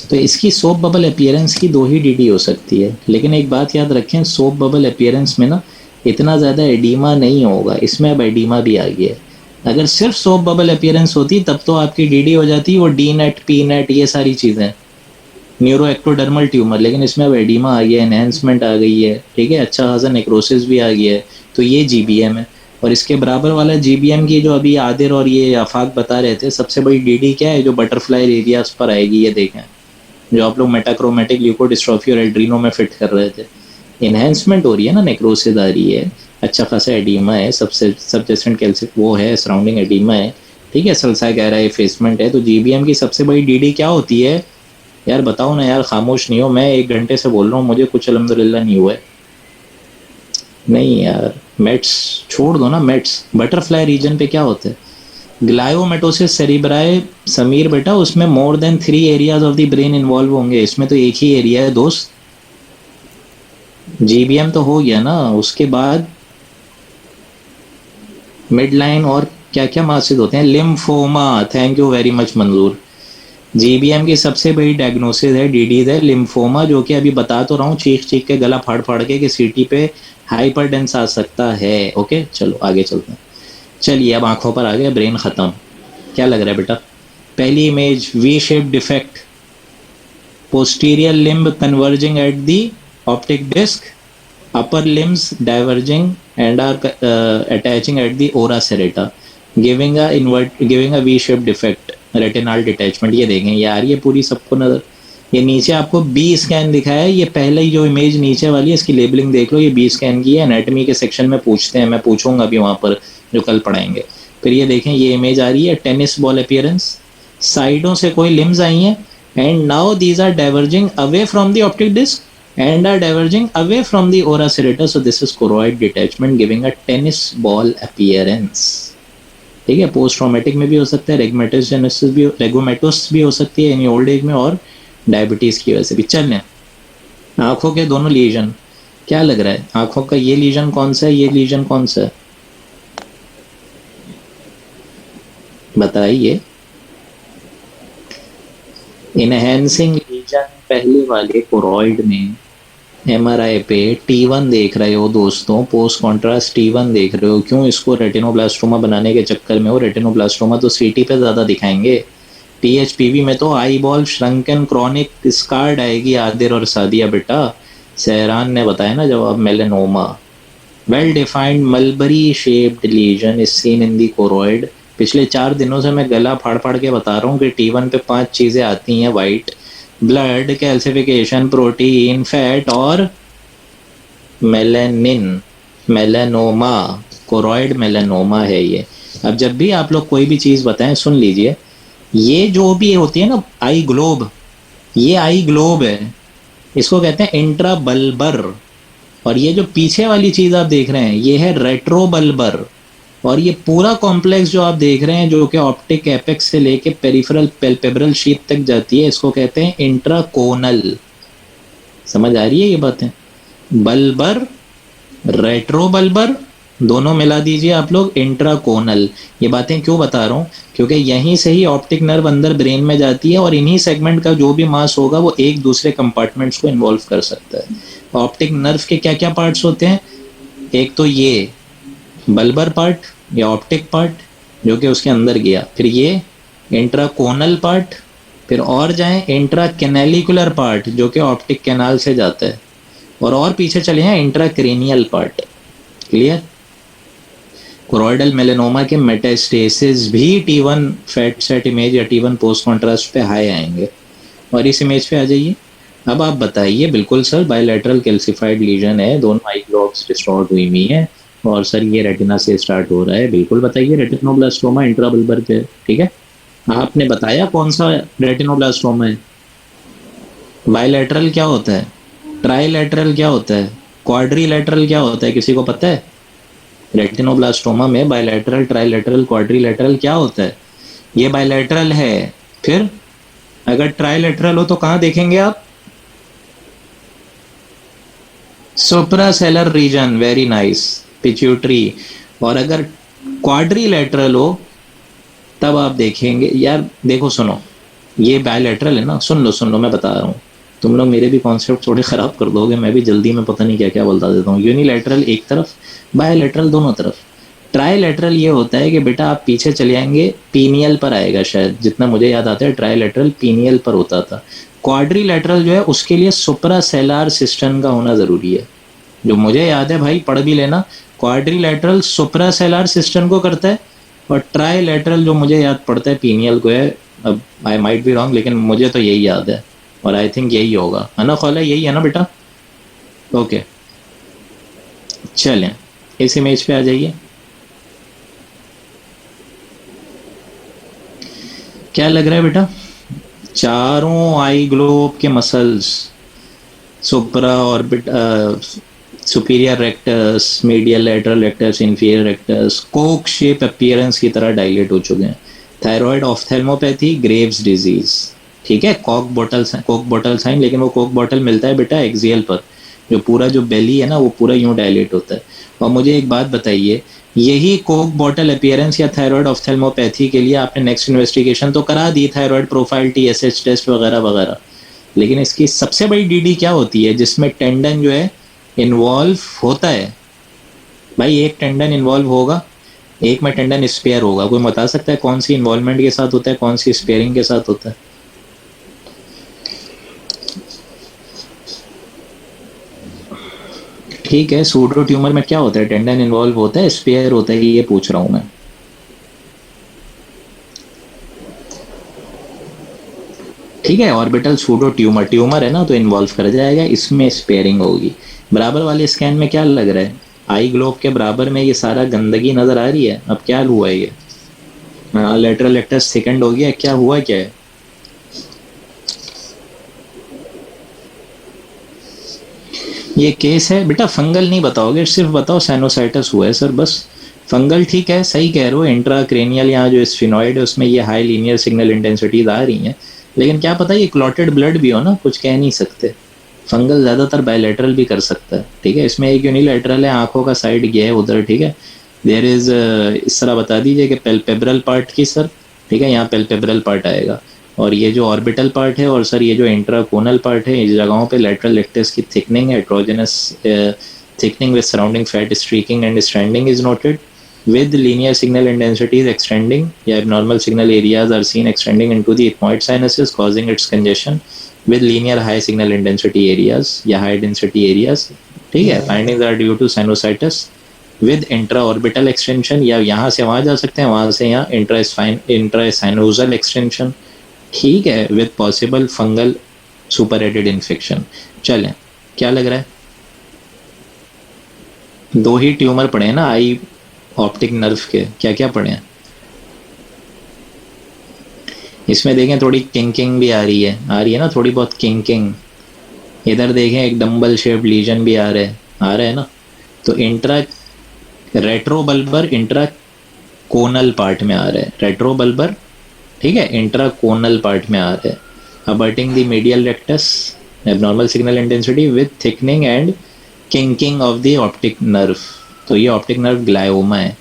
तो इसकी सोप बबल अपीयरेंस की 2 ही डीडी हो सकती है, लेकिन एक बात याद रखें, सोप बबल अपीयरेंस में ना इतना ज़्यादा एडीमा नहीं होगा, इसमें अब एडीमा भी आ गया है। अगर सिर्फ सोप बबल अपीयरेंस होती तब तो आपकी डीडी हो जाती वो डी नेट, पी नेट, ये सारी चीज़ें, न्यूरो एक्टोडर्मल ट्यूमर, लेकिन इसमें अब एडीमा आ गया, एनहेंसमेंट आ गई है, ठीक है, अच्छा खासा नेक्रोसिस भी आ गया है, तो ये GBM है। और इसके बराबर वाला GBM की जो अभी आदिर और ये आफाक बता रहे थे, सबसे बड़ी डीडी क्या है जो बटरफ्लाई एरियाज पर आएगी, ये देखें, जो आप लोग मेटाक्रोमेटिक ल्यूकोडिस्ट्रोफी और एड्रीनो में फिट कर रहे थे। इन्हेंसमेंट हो रही है ना, नेक्रोसिस आ रही है, अच्छा खासा एडीमा है, सबसे सबजेस्टेंट कैल्सिक वो है, सराउंडिंग एडीमा है, ठीक है, सल्सा कह रहा है, एफेसमेंट है। तो GBM की सबसे बड़ी डीडी क्या होती है यार? बताओ ना यार, खामोश नहीं हो, मैं 1 घंटे से बोल रहा हूँ, मुझे कुछ अल्हम्दुलिल्लाह नहीं हुआ है। नहीं यार, मेट्स छोड़ दो ना, मेट्स। बटरफ्लाई रीजन पे क्या होता है? ग्लायोमेटोसिस सेरिब्राई समीर बेटा, उसमें more than 3 areas of the brain involve होंगे, इसमें तो एक ही एरिया है दोस्त। GBM तो हो गया ना, उसके बाद मिड लाइन और क्या क्या मासिद होते हैं? Lymphoma, thank you very much मंजूर। GBM की सबसे बड़ी डायग्नोसिस है, डीडीज है, लिम्फोमा, जो कि अभी बता तो रहा हूँ चीख चीख के, गला फाड़ फाड़ के, कि सीटी पे हाइपरडेंस आ सकता है। ओके चलो आगे चलते हैं। चलिए अब आंखों पर आ गया, ब्रेन खत्म। क्या लग रहा है बेटा? पहली image V shape defect, posterior limb converging at the optic disc, upper limbs diverging and are attaching at the ora serrata, giving a V shape defect, retinal detachment. ये देखें, ये आ रही है पूरी सबको नजर। ये नीचे आपको B स्कैन दिखाया है, ये पहले ही जो इमेज नीचे वाली है इसकी लेबलिंग देख लो, ये B स्कैन की है। एनाटॉमी के सेक्शन में पूछते हैं, मैं पूछूंगा अभी वहाँ पर जो कल पढ़ाएंगे। फिर ये देखें, ये इमेज आ रही है, टेनिस बॉल अपीयरेंस, साइडों से कोई लिम्स आई हैं, and now these are diverging away from the optic disc and are diverging away from the ora serratus. So this is choroid detachment giving a tennis ball appearance. ठीक है, post traumatic में भी हो सकता है, रेगोमेटोस भी हो सकती है इन ओल्ड एज में, और डायबिटीज की वजह से भी। चल लें आंखों के दोनों लीजन, क्या लग रहा है आंखों का ये लीजन कौन सा है, ये लीजन कौन सा है, बताइए। इनहेंसिंग लीजन पहले वाले कोरॉइड में एमआरआई पे T1 देख रहे हो दोस्तों, पोस्ट कॉन्ट्रास्ट T1 देख रहे हो। क्यों? इसको रेटिनोब्लास्टोमा बनाने के चक्कर में, वो रेटिनोब्लास्टोमा तो सीटी पे ज़्यादा दिखाएंगे, PHPV में तो आई बॉल श्रंकन क्रॉनिक स्कार्ड आएगी आदिर और सादिया बेटा। सहरान ने बताया ना जवाब, melanoma. Well defined mulberry shaped lesion is seen in the choroid. पिछले 4 दिनों से मैं गला फाड़ फाड़ के बता रहा हूँ कि T1 पे 5 चीज़ें आती हैं, white blood, calcification, protein, fat और मेलेनिन। मेलेनोमा, कोरॉइड मेलेनोमा है ये। अब जब भी आप लोग कोई भी चीज़ बताएं सुन लीजिए, ये जो भी होती है ना आई ग्लोब, ये आई ग्लोब है, इसको कहते हैं इंट्राबल्बर। और ये जो पीछे वाली चीज़ आप देख रहे हैं ये है रेट्रोबल्बर। और ये पूरा कॉम्प्लेक्स जो आप देख रहे हैं जो कि ऑप्टिक एपेक्स से लेके पेरिफेरल पैल्पेब्रल शीथ तक जाती है, इसको कहते हैं इंट्राकोनल। समझ आ रही है ये बातें? बल्बर, रेट्रोबल्बर, दोनों मिला दीजिए आप लोग, इंट्राकोनल। ये बातें क्यों बता रहा हूँ? क्योंकि यहीं से ही ऑप्टिक नर्व अंदर ब्रेन में जाती है और इन्हीं सेगमेंट का जो भी मास होगा वो एक दूसरे कंपार्टमेंट्स को इन्वॉल्व कर सकता है। ऑप्टिक नर्व के क्या क्या पार्ट्स होते हैं? एक तो ये बल्बर पार्ट या ऑप्टिक पार्ट जो कि उसके अंदर गया, फिर ये इंट्राकोनल पार्ट, फिर और जाएं इंट्रा कैनालिकुलर पार्ट जो कि ऑप्टिक कैनाल से जाता है, और पीछे चले हैं intracranial part. Clear? Choroidal melanoma के मेटास्टेसिस भी T1 फैट सेट इमेज या T1 पोस्ट कॉन्ट्रास्ट पे हाई आएंगे। और इस इमेज पे आ जाइए। अब आप बताइए, बिल्कुल सर बायलैटरल कैल्सिफाइड लीजन है, दोनों आई ग्लोब्स डिस्टॉर्ट हुई हुई है, और सर ये रेटिना से स्टार्ट हो रहा है। बिल्कुल बताइए, रेटिनोब्लास्टोमा इंट्राबल्बर पे। ठीक है, आपने बताया कौन सा रेटिनोब्लास्टोमा है। बायलैटरल क्या होता है, ट्राइलैटरल क्या होता है, क्वाड्रिलैटरल क्या होता है, किसी को पता है? रेटिनोब्लास्टोमा में बायलैटरल, ट्राइलैटरल, क्वाड्रिलैटरल क्या होता है? ये बायलैटरल है। फिर अगर ट्राइलैटरल हो तो कहाँ देखेंगे आप? सुप्रासेलर रीजन, वेरी नाइस, पिट्यूटरी। और अगर क्वाड्रिलैटरल हो तब आप देखेंगे, यार देखो सुनो, ये बायलैटरल है ना, सुन लो मैं बता रहा हूँ, तुम लोग मेरे भी कॉन्सेप्ट थोड़े ख़राब कर दोगे, मैं भी जल्दी में पता नहीं क्या क्या बोलता देता हूँ। यूनिलैटरल एक तरफ, बायलैटरल दोनों तरफ। ट्राइलैटरल ये होता है कि बेटा आप पीछे चले आएंगे, पीनियल पर आएगा शायद, जितना मुझे याद आता है ट्राइलैटरल पीनियल पर होता था। क्वाड्रिलैटरल जो है उसके लिए सुप्रासेलर सिस्टम का होना ज़रूरी है, जो मुझे याद है भाई, पढ़ भी लेना। क्वाड्रिलैटरल सुप्रासेलर सिस्टम को करता है, और ट्राइलैटरल जो मुझे याद पड़ता है पीनियल को है। अब आई माइट बी रॉन्ग, लेकिन मुझे तो यही याद है, और आई थिंक यही होगा, है ना खौला? यही है ना बेटा? ओके, चलें इस इमेज पे आ जाइए। क्या लग रहा है बेटा? चारों आई ग्लोब के muscles, supra orbit, superior rectus, medial lateral rectus, inferior rectus, coke shape appearance की तरह डायलेट हो चुके हैं। Thyroid ophthalmopathy, Graves disease. ठीक है, कोक बॉटल साइन, लेकिन वो कोक बॉटल मिलता है बेटा एक्सियल पर, जो पूरा जो बेली है ना वो पूरा यूं डायलेट होता है। और मुझे एक बात बताइए, यही कोक बॉटल अपीयरेंस या थायराइड ऑफ्थेल्मोपैथी के लिए आपने नेक्स्ट इन्वेस्टिगेशन तो करा दी, थायराइड प्रोफाइल, TSH टेस्ट वगैरह वगैरह, लेकिन इसकी सबसे बड़ी DD क्या होती है जिसमें टेंडन जो है इन्वॉल्व होता है? भाई एक टेंडन इन्वॉल्व होगा, एक में टेंडन स्पेयर होगा। कोई बता सकता है कौन सी इन्वॉल्वमेंट के साथ होता है, कौन सी स्पेयरिंग के साथ होता है? ठीक है, सूडो ट्यूमर में क्या होता है? टेंडन इन्वॉल्व होता है, स्पेयर होता है, ये पूछ रहा हूं मैं। ठीक है, ऑर्बिटल सूडो ट्यूमर है ना, तो इन्वॉल्व कर जाएगा, इसमें स्पेयरिंग होगी। बराबर वाले स्कैन में क्या लग रहा है? आई ग्लोब के बराबर में ये सारा गंदगी नजर आ रही है। अब क्या हुआ है ये? लेटरल रेक्टस सेकंड हो गया, क्या हुआ क्या है? ये केस है बेटा, फंगल नहीं बताओगे, सिर्फ बताओ साइनोसाइटस हुआ है सर बस। फंगल ठीक है, सही कह रहे हो, इंट्राक्रेनियल यहाँ जो स्फिनॉइड है उसमें ये हाई लीनियर सिग्नल इंटेंसिटीज आ रही हैं, लेकिन क्या पता ये क्लॉटेड ब्लड भी हो ना, कुछ कह नहीं सकते। फंगल ज़्यादातर बायलैटरल भी कर सकता है, ठीक है, इसमें एक यूनिलैटरल है, आंखों का साइड गया है उधर, ठीक है। देयर इज इस तरह बता दीजिए कि पेल्पेब्रल पार्ट की सर, ठीक है, यहाँ पेल्पेब्रल पार्ट आएगा, और ये जो ऑर्बिटल पार्ट है, और सर ये जो इंट्राकोनल पार्ट है, इस जगहों पे लैटरल लेक्टस की थिकनिंग है, heterogeneous thickening with surrounding fat streaking and stranding is noted with linear signal intensities extending, yeah, abnormal signal areas are seen extending into the ethmoid sinuses causing its congestion with linear high signal intensity areas या high density areas, ठीक है। findings are due to sinusitis with intraorbital extension, या यहाँ से वहाँ जा सकते हैं, वहाँ से यहाँ intrasinusal extension, ठीक है, with possible fungal superadded infection। चलें, क्या लग रहा है? दो ही ट्यूमर पड़े हैं ना आई ऑप्टिक नर्व के, क्या क्या पड़े हैं इसमें? देखें थोड़ी किंकिंग भी आ रही है ना, थोड़ी बहुत किंकिंग। इधर देखें एक डम्बल शेप लीजन भी आ रहा है ना। तो इंट्रा रेट्रोबल्बर इंट्रा कोनल पार्ट में आ रहा है, रेट्रोबल्बर, ठीक है, इंट्रा कोनल पार्ट में आ रहा है, abutting the medial rectus, abnormal signal intensity with thickening and kinking of the optic nerve. तो ये ऑप्टिक नर्व ग्लायोमा है,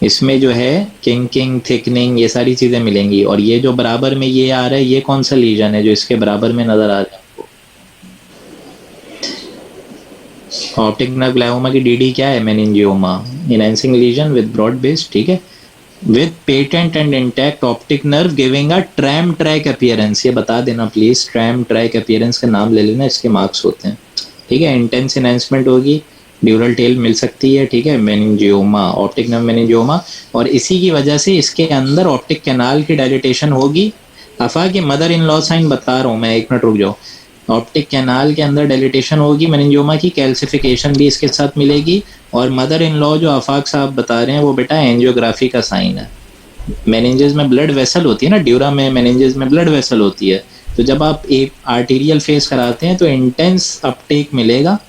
इसमें जो है किंकिंग थिकनिंग ये सारी चीज़ें मिलेंगी। और ये जो बराबर में ये आ रहा है, ये कौन सा लीजन है जो इसके बराबर में नज़र आ रहा है आपको? ऑप्टिक नर्व ग्लायोमा की डीडी क्या है? Meningioma, enhancing lesion with broad base, ठीक है, with patent and intact optic nerve giving a tram track appearance. ये बता देना प्लीज, ट्रैम ट्रैक अपीयरेंस का नाम ले लेना, इसके मार्क्स होते हैं, ठीक है। इंटेंस एनहेंसमेंट होगी, ड्यूरल टेल मिल सकती है, ठीक है, मेनिंजियोमा, ऑप्टिक नर्व मेनिंजियोमा, और इसी की वजह से इसके अंदर ऑप्टिक कैनाल की डायलिटेशन होगी। अफा की मदर इन लॉ साइन बता रहा हूँ मैं, एक मिनट रुक जाओ। ऑप्टिक कैनाल के अंदर डायलिटेशन होगी मेनिंजियोमा की, कैल्सिफिकेशन भी इसके साथ मिलेगी, और मदर इन लॉ जो आफाक साहब बता रहे हैं वो बेटा एंजियोग्राफी का साइन है। मेनिंजेस में ब्लड वेसल होती है ना, ड्यूरा में मेनिंजेस में ब्लड वेसल होती है, तो जब आप एक आर्टीरियल फेस कराते हैं तो इंटेंस अपटेक मिलेगा,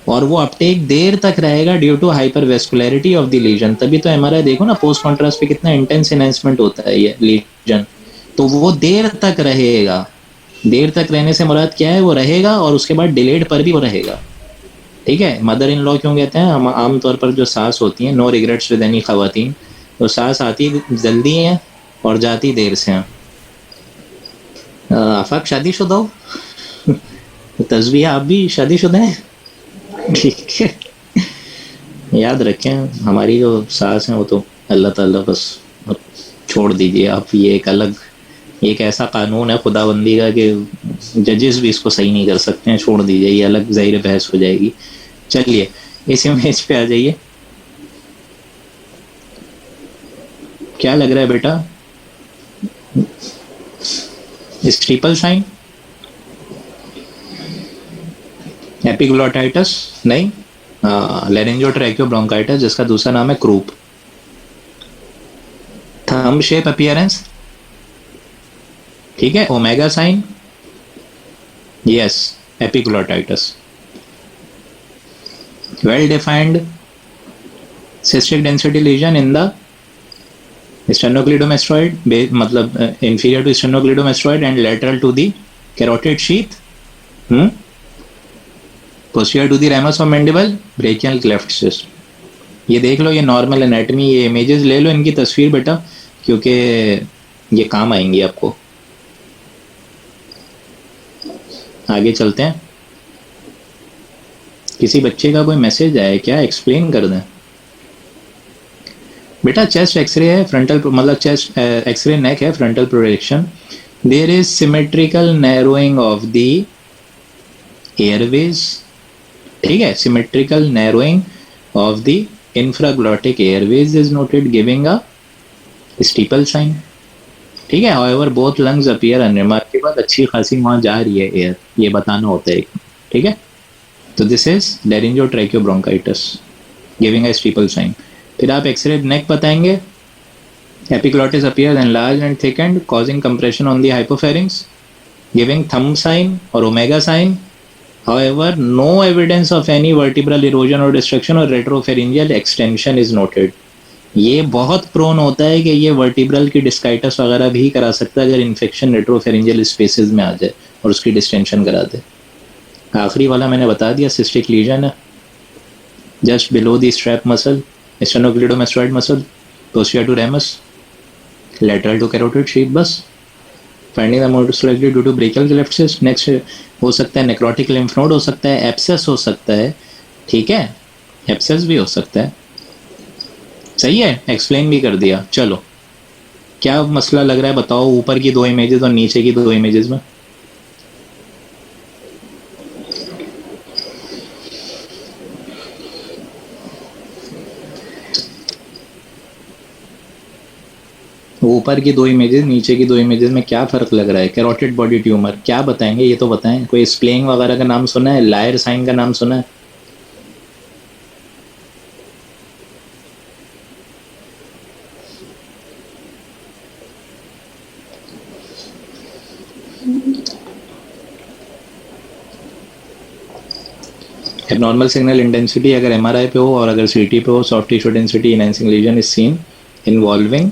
और वो अपटेक देर तक रहेगा due to hypervascularity of the lesion. तभी तो एमआरआई देखो ना, पोस्ट कॉन्ट्रास्ट पे कितना इंटेंस एनहांसमेंट होता है ये लीजन, तो वो देर तक रहेगा। देर तक रहने से मुराद क्या है? वो रहेगा और उसके बाद डिलेड पर भी वो रहेगा, ठीक है। मदर इन लॉ क्यों कहते हैं? हम आमतौर पर जो सास होती हैं, नो रिग्रेट्स विद एनी खवातीन, तो सास आती जल्दी है और जाती देर से हैं। आफाक शादीशुदा हो? तस्बीह आप भी शादीशुदा हैं? ठीक है, याद रखें हमारी जो सास हैं वो तो अल्लाह ताला, बस छोड़ दीजिए आप। ये एक ऐसा कानून है खुदाबंदी का कि जजेस भी इसको सही नहीं कर सकते हैं, छोड़ दीजिए, ये अलग ज़ाहिर बहस हो जाएगी। चलिए इस इमेज पे आ जाइए, क्या लग रहा है बेटा? स्टीपल साइन, एपिग्लोटाइटिस नहीं, लेरिंजोट्रैकियोब्रोंकाइटिस जिसका दूसरा नाम है क्रूप, थंब शेप अपीयरेंस, ठीक है, omega sine, yes, epiglottitis, well defined cystic density lesion in the sternocleidomastoid, मतलब inferior to sternocleidomastoid and lateral to the carotid sheath, posterior to the ramus of mandible, brachial cleft cyst। ये देख लो, ये normal anatomy, ये images ले लो इनकी तस्वीर बेटा, क्योंकि ये काम आएंगी आपको। आगे चलते हैं, किसी बच्चे का कोई मैसेज आया क्या? एक्सप्लेन कर दें बेटा। चेस्ट एक्सरे है, फ्रंटल मतलब चेस्ट एक्सरे नेक है, frontal projection, there is symmetrical narrowing of the airways, ठीक है, symmetrical narrowing of the infraglottic airways is noted giving a steeple sign, ठीक है। However both lungs appear unremarkable, अच्छी खासी वहाँ जा रही है एयर, ये बताना होता है, ठीक है। तो this is laryngotracheobronchitis giving a steeple sign. फिर आप एक्सरे नेक बताएंगे, epiglottis appears enlarged and thickened causing compression on the hypopharynx, giving thumb sign और omega sign, However, no evidence of any vertebral erosion or destruction or retropharyngeal extension is noted. ये बहुत prone होता है कि ये vertebral की डिस्काइटस वगैरह भी करा सकता है अगर इन्फेक्शन रेट्रोफेरिंजियल स्पेसेस में आ जाए और उसकी डिस्टेंशन करा दे। आखिरी वाला मैंने बता दिया, सिस्टिक लीजन है just below the strap muscle, sternocleidomastoid muscle, posterior to ramus, lateral to carotid sheath. बस finding the most likely due to brachial cleft cyst. Next हो सकता है नेक्रोटिक लिम्फ नोड हो सकता है, एब्सेस हो सकता है, ठीक है, एब्सेस भी हो सकता है। सही है, एक्सप्लेन भी कर दिया। चलो क्या मसला लग रहा है बताओ, ऊपर की 2 इमेजेस और नीचे की 2 इमेजेस में। ऊपर की 2 इमेजेस नीचे की 2 इमेजेस में क्या फर्क लग रहा है? कैरोटिड बॉडी ट्यूमर, क्या बताएंगे ये तो बताएं। कोई स्प्लेइंग वगैरह का नाम सुना है? लायर साइन का नाम सुना है? एबनॉर्मल सिग्नल इंटेंसिटी अगर एमआरआई पे हो और अगर सीटी पे हो, soft tissue density enhancing lesion is seen involving,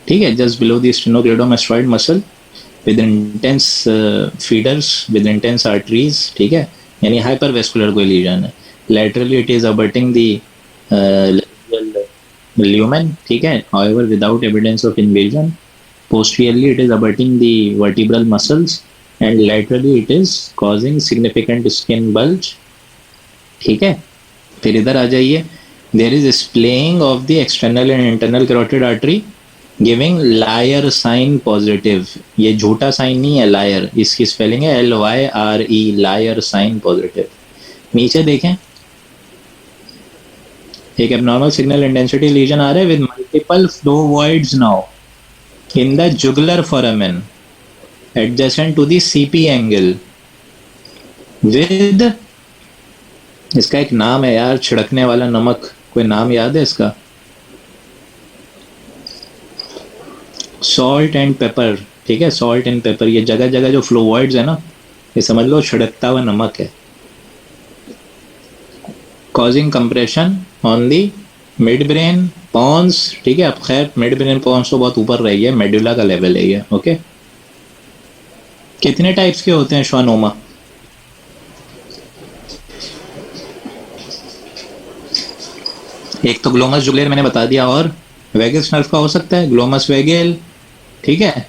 ठीक है, just below the sternocleidomastoid muscle with intense feeders with intense arteries, ठीक है, यानी हाइपरवेस्कुलर कोई लीजन है। Laterally it is abutting the lumen, ठीक है, however without evidence of invasion. Posteriorly it is abutting the vertebral muscles and laterally it is causing significant skin bulge, ठीक है। फिर इधर आ जाइए, there is splaying of the external and internal carotid artery giving lyre sign positive. ये झूठा sign नहीं है, लायर, इसकी स्पेलिंग है LYRE, लायर साइन पॉजिटिव। नीचे देखें, एक एबनॉर्मल सिग्नल इंटेंसिटी लीजन आ रहा है with multiple flow voids now in the jugular foramen adjacent to the CP angle with, इसका एक नाम है यार, छिड़कने वाला नमक, कोई नाम याद है इसका? सॉल्ट एंड पेपर, ठीक है, सॉल्ट एंड पेपर। ये जगह जगह जो फ्लोवॉइड्स है ना, ये समझ लो छिड़कता हुआ नमक है। Causing compression on the mid brain pons, ठीक है। अब खैर मिड ब्रेन पॉन्स तो बहुत ऊपर रह गया, मेडुला का लेवल है ये, ओके। कितने टाइप्स के होते हैं श्वानोमा? एक तो ग्लोमस जुगुलर मैंने बता दिया, और वेगस नर्व का हो सकता है, ग्लोमस वेगल, ठीक है।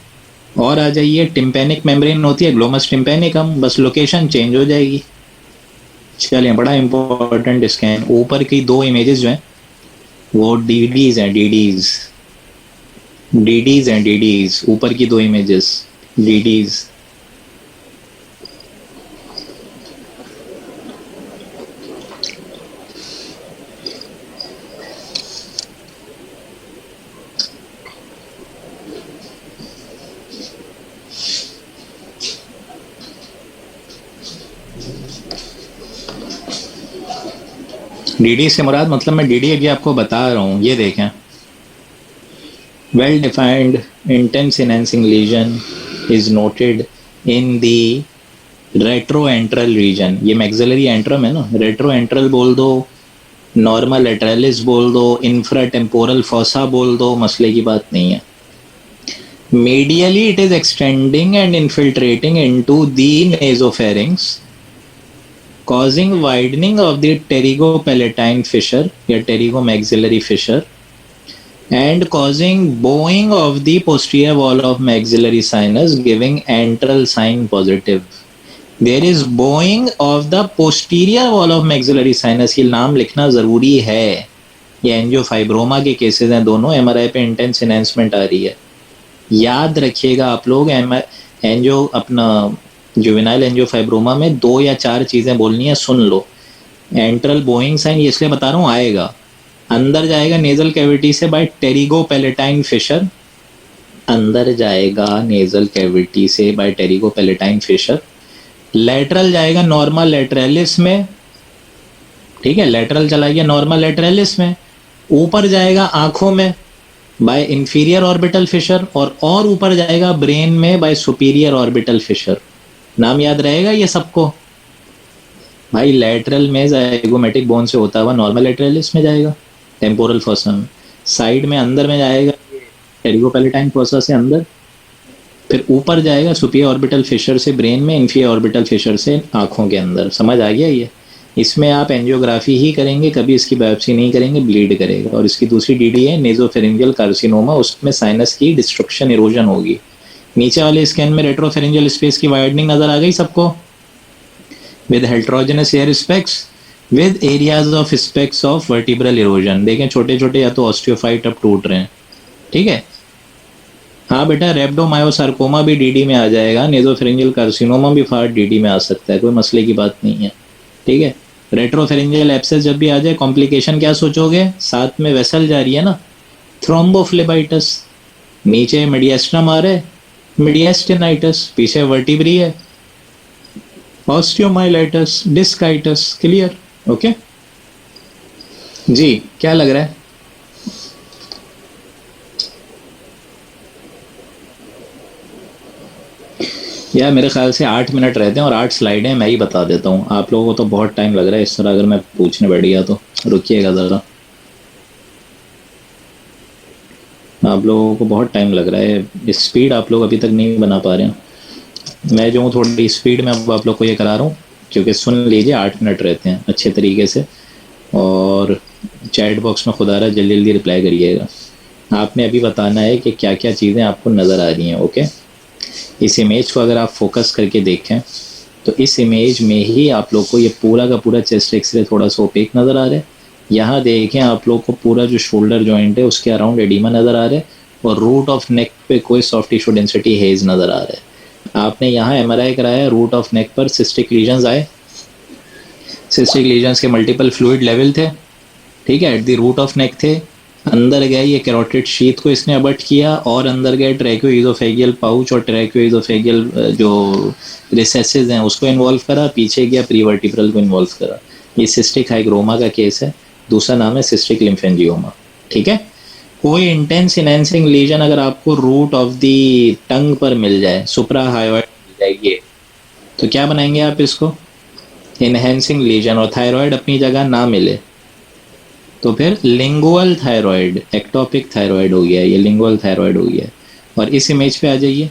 और आ जाइए, टिम्पेनिक मेम्ब्रेन होती है, ग्लोमस टिम्पेनिकम, बस लोकेशन चेंज हो जाएगी। चलिए, बड़ा इंपॉर्टेंट स्कैन, ऊपर की 2 इमेजेस जो हैं वो डीडीज हैं, डीडीज, ऊपर की 2 इमेजेस डीडीज। डीडी से मुराद, मतलब मैं डीडी अभी आपको बता रहा हूँ, ये देखें, well defined intense enhancing lesion is noted in the retroantral region. ये मैक्सिलरी एंट्रम है ना, रेट्रोएंट्रल बोल दो, नॉर्मल लेटरलिस बोल दो, इंफ्रा टेम्पोरल फोसा बोल दो, मसले की बात नहीं है। Medially it is extending and infiltrating into the nasopharynx, causing widening of the pterygopalatine fissure या pterygomaxillary fissure and causing bowing of the posterior wall of maxillary sinus giving antral sign positive. There is bowing of the posterior wall of maxillary sinus, ये नाम लिखना ज़रूरी है। ये angiofibroma के cases हैं दोनों, एमआरआई पे इंटेंस एनहांसमेंट आ रही है। याद रखिएगा आप लोग, एंजियो अपना जुवेनाइल एंजियोफाइब्रोमा में 2 या 4 चीज़ें बोलनी है, सुन लो। एंट्रल बोइंग साइन, ये इसलिए बता रहा हूँ, आएगा, अंदर जाएगा नेजल कैविटी से बाय टेरिगोपेलेटाइन फिशर, अंदर जाएगा नेजल कैविटी से बाय टेरिगोपेलेटाइन फिशर। लेटरल जाएगा नॉर्मल लेटरलिस में, ठीक है, लेटरल चला गया नॉर्मल लेटरलिस में। ऊपर जाएगा आंखों में बाय इंफीरियर ऑर्बिटल फिशर, और ऊपर जाएगा ब्रेन में बाय सुपीरियर ऑर्बिटल फिशर। नाम याद रहेगा ये सबको? भाई लेटरल में जाइगोमेटिक बोन से होता हुआ नॉर्मल लेटरलिस में जाएगा, टेम्पोरल फोसा में। साइड में अंदर में जाएगा टेरिगोपैलेटाइन फोसा से अंदर, फिर ऊपर जाएगा सुपियर ऑर्बिटल फिशर से ब्रेन में, इन्फीरियर ऑर्बिटल फिशर से आंखों के अंदर। समझ आ गया ये? इसमें आप एंजियोग्राफी ही करेंगे, कभी इसकी बायोप्सी नहीं करेंगे, ब्लीड करेगा। और इसकी दूसरी डीडी है नेजोफेरिंजियल कार्सिनोमा, उसमें साइनस की डिस्ट्रक्शन इरोजन होगी। नीचे वाले स्कैन में रेट्रोफेरिंजियल स्पेस की वाइडनिंग नजर आ गई सबको, with heterogeneous air specs, with areas of specs of vertebral erosion. देखें छोटे छोटे या तो ऑस्टियोफाइट अब टूट रहे हैं, ठीक है। हाँ बेटा, रेप्डोमायोसार्कोमा भी डीडी में आ जाएगा, नेजोफेरिंजियल कार्सिनोमा भी फार डीडी में आ सकता है, कोई मसले की बात नहीं है, ठीक है। रेट्रोफेरिंजियल एब्सेस जब भी आ जाए, कॉम्प्लिकेशन क्या सोचोगे? साथ में वेसल जा रही है ना, थ्रोम्बोफ्लेबाइटिस, नीचे मीडिएस्ट्रम आ रहा है, मीडिएस्टिनाइटिस, पीछे वर्टिब्री है, ऑस्टियोमाइलाइटिस, डिस्काइटिस। क्लियर? ओके जी, क्या लग रहा है? यार मेरे ख्याल से 8 मिनट रहते हैं और 8 स्लाइडें मैं ही बता देता हूँ, आप लोगों को तो बहुत टाइम लग रहा है इस तरह अगर मैं पूछने बैठ गया तो। रुकिएगा ज़रा, आप लोगों को बहुत टाइम लग रहा है, स्पीड आप लोग अभी तक नहीं बना पा रहे हैं। मैं जो हूँ थोड़ी स्पीड में अब आप लोग को ये करा रहा हूँ, क्योंकि सुन लीजिए 8 मिनट रहते हैं अच्छे तरीके से। और चैट बॉक्स में खुदारा जल्दी जल्दी रिप्लाई करिएगा। आपने अभी बताना है कि क्या क्या चीज़ें आपको नज़र आ रही हैं, ओके। इस इमेज को अगर आप फोकस करके देखें तो इस इमेज में ही आप लोग को ये पूरा का पूरा चेस्ट एक्सरे थोड़ा सा ओपेक नज़र आ रहा है। यहाँ देखें आप लोग को पूरा जो शोल्डर जॉइंट है उसके अराउंड एडिमा नज़र आ रहा है, और रूट ऑफ नेक पे कोई सॉफ्ट टिश्यू डेंसिटी हेज नज़र आ रहा है। आपने यहाँ एमआरआई कराया, रूट ऑफ नेक पर सिस्टिक लीजन्स आए, सिस्टिक लीजन्स के मल्टीपल फ्लूइड लेवल थे, ठीक है, at the root of neck थे। अंदर गए ये कैरोटिड शीथ को इसने अबट किया, और अंदर गए ट्रैक्योइजोफेगियल पाउच और ट्रैक्योइजोफेगियल जो रिसेसेस हैं उसको इन्वॉल्व करा, पीछे गया प्रीवर्टिब्रल को इन्वॉल्व करा। ये सिस्टिक हाइग्रोमा का केस है, दूसरा नाम है सिस्टिक लिम्फेंजियोमा, ठीक है। कोई इंटेंस इनहेंसिंग लीजन अगर आपको रूट ऑफ द टंग पर मिल जाए, सुप्रा हाइवाइड मिल जाएगी, तो क्या बनाएंगे आप इसको? Enhancing legion. और थायराइड अपनी जगह ना मिले तो फिर लिंगुअल थायराइड, एक्टोपिक थायराइड हो गया, ये लिंगुअल थायराइड हो गया। और इस इमेज पे आ जाइए,